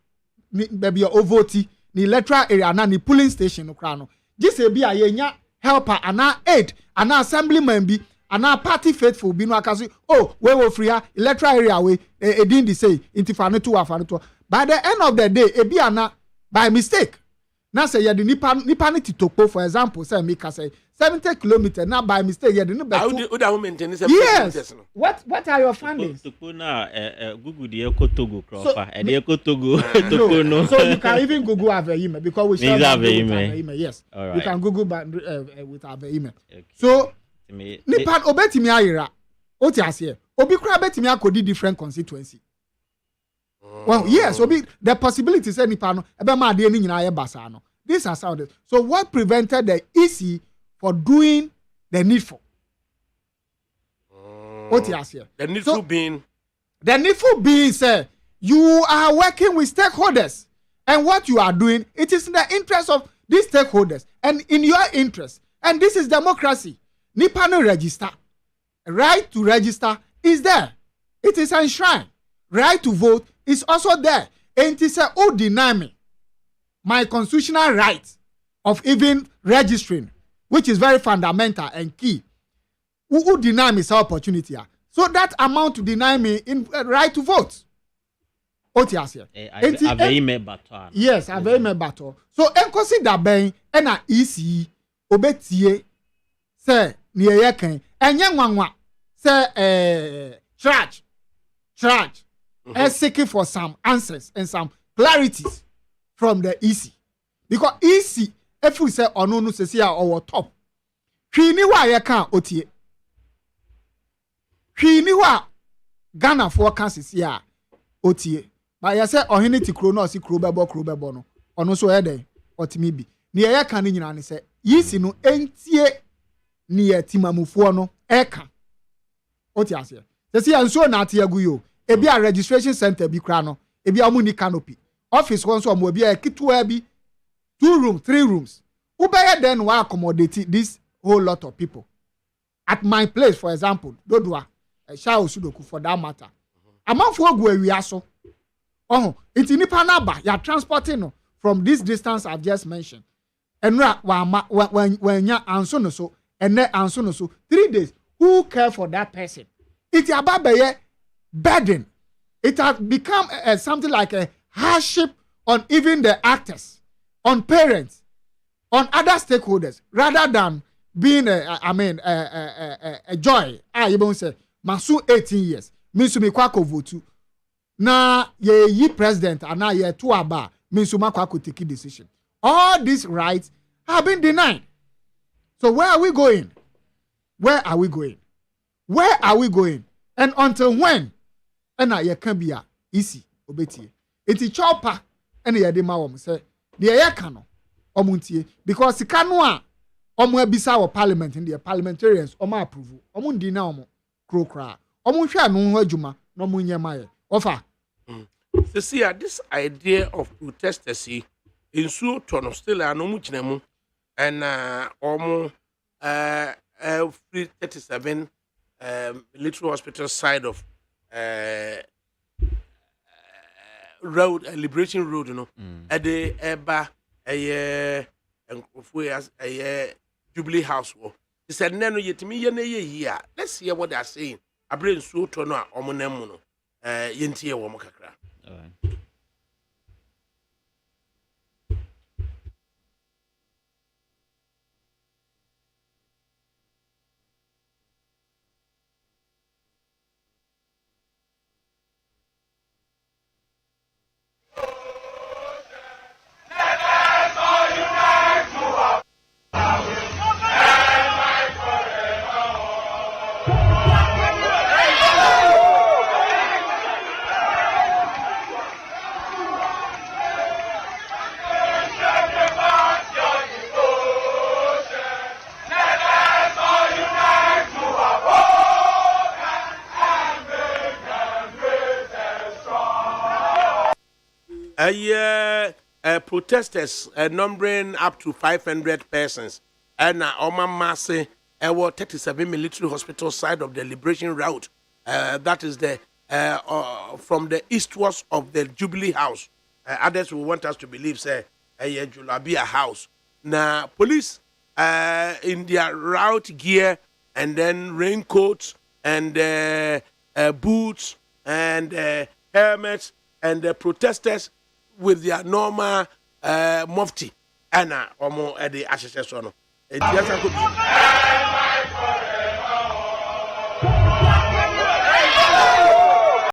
baby ovoti ni electoral area na ni polling station no krano. This ebia yenya helper ana aid ana assemblyman bi ana party faithful bi no akasi we will free electoral area we didn't say intifane to afane to. By the end of the day ebia na by mistake na say ye the nipa ni titokpo for example say make say 70 kilometers now by mistake you didn't yes. What are your findings? Google the Eco Togo crop and the Eco Togo no. So you can even Google our email because we share our email. Yes. All right. You can Google with our email. Okay. So nipa obetimi ayira oti ase obi kura betimi akodi different constituency. Well, yes, obi the possibility say nipa no ebe ma ade ni nyina ye basa no. These are sounded. So what prevented the EC for doing the needful? What is here? The needful being? The needful being, sir, you are working with stakeholders. And what you are doing, it is in the interest of these stakeholders and in your interest. And this is democracy. Nipano register. Right to register is there. It is enshrined. Right to vote is also there. And it is deny me my constitutional right of even registering, which is very fundamental and key. Who deny me this opportunity? So that amount to deny me in right to vote. Yes, I've battle. So consider being an EC obetie say near ken and young say charge seeking for some answers and some clarities from the EC. Because EC, if we say no say our top. Hwini wa ye kan otie. Hwini wa Ghana for kan sisi a otie. Ba ye say ohene ti kro no si kro bebo no. Ono so ye den otimi bi. Ne ye kan ni nyina ne say EC no entie ne ye timamufo no e kan. Otie ase. Sisi anso na ate agu yo. Ebi a registration center bi kra no. Ebi amu ni canopy. Office one so mo bi a kitwa bi 2 rooms, 3 rooms. Ubaya then will accommodate this whole lot of people. At my place, for example, Dodua, Shao Sudoku for that matter. Among for we are so. It's in Ipanaba, you are transporting from this distance I've just mentioned. And when you answer so, and then answer so, 3 days, who care for that person? It's about a burden. It has become something like a hardship on even the actors, on parents, on other stakeholders, rather than being a joy. You won't say, Masu 18 years. Minsu me kwako votu. Na ye president and na ye two aba. Minsu ma kwako take decision. All these rights have been denied. So where are we going? Where are we going? Where are we going? And until when? And na ye can be easy obeti. Iti chopper and ye de ma wom say the ye kano omuntie because kanwa omo abisa wo parliament in the parliamentarians omo approve omo ndi na omo krokra omo hwa no ho adwuma no omo nyema ye offer see this idea of protesters in so tono still no mu kinemu and omo free 37 military hospital side of road liberation road at the eba Jubilee House war. He said, "Neno yetimi ye na ye here. Let's hear what they are saying. I bring so to no omonemu no. Yentie wo mo kakra." All right. Protesters numbering up to 500 persons and Oma Mase 37 military hospital side of the Liberation Route. That is the from the eastwards of the Jubilee House. Others will want us to believe say Julabia House. Now police in their route gear and then raincoats and boots and helmets and the protesters with their normal mufti and omo the assessor no.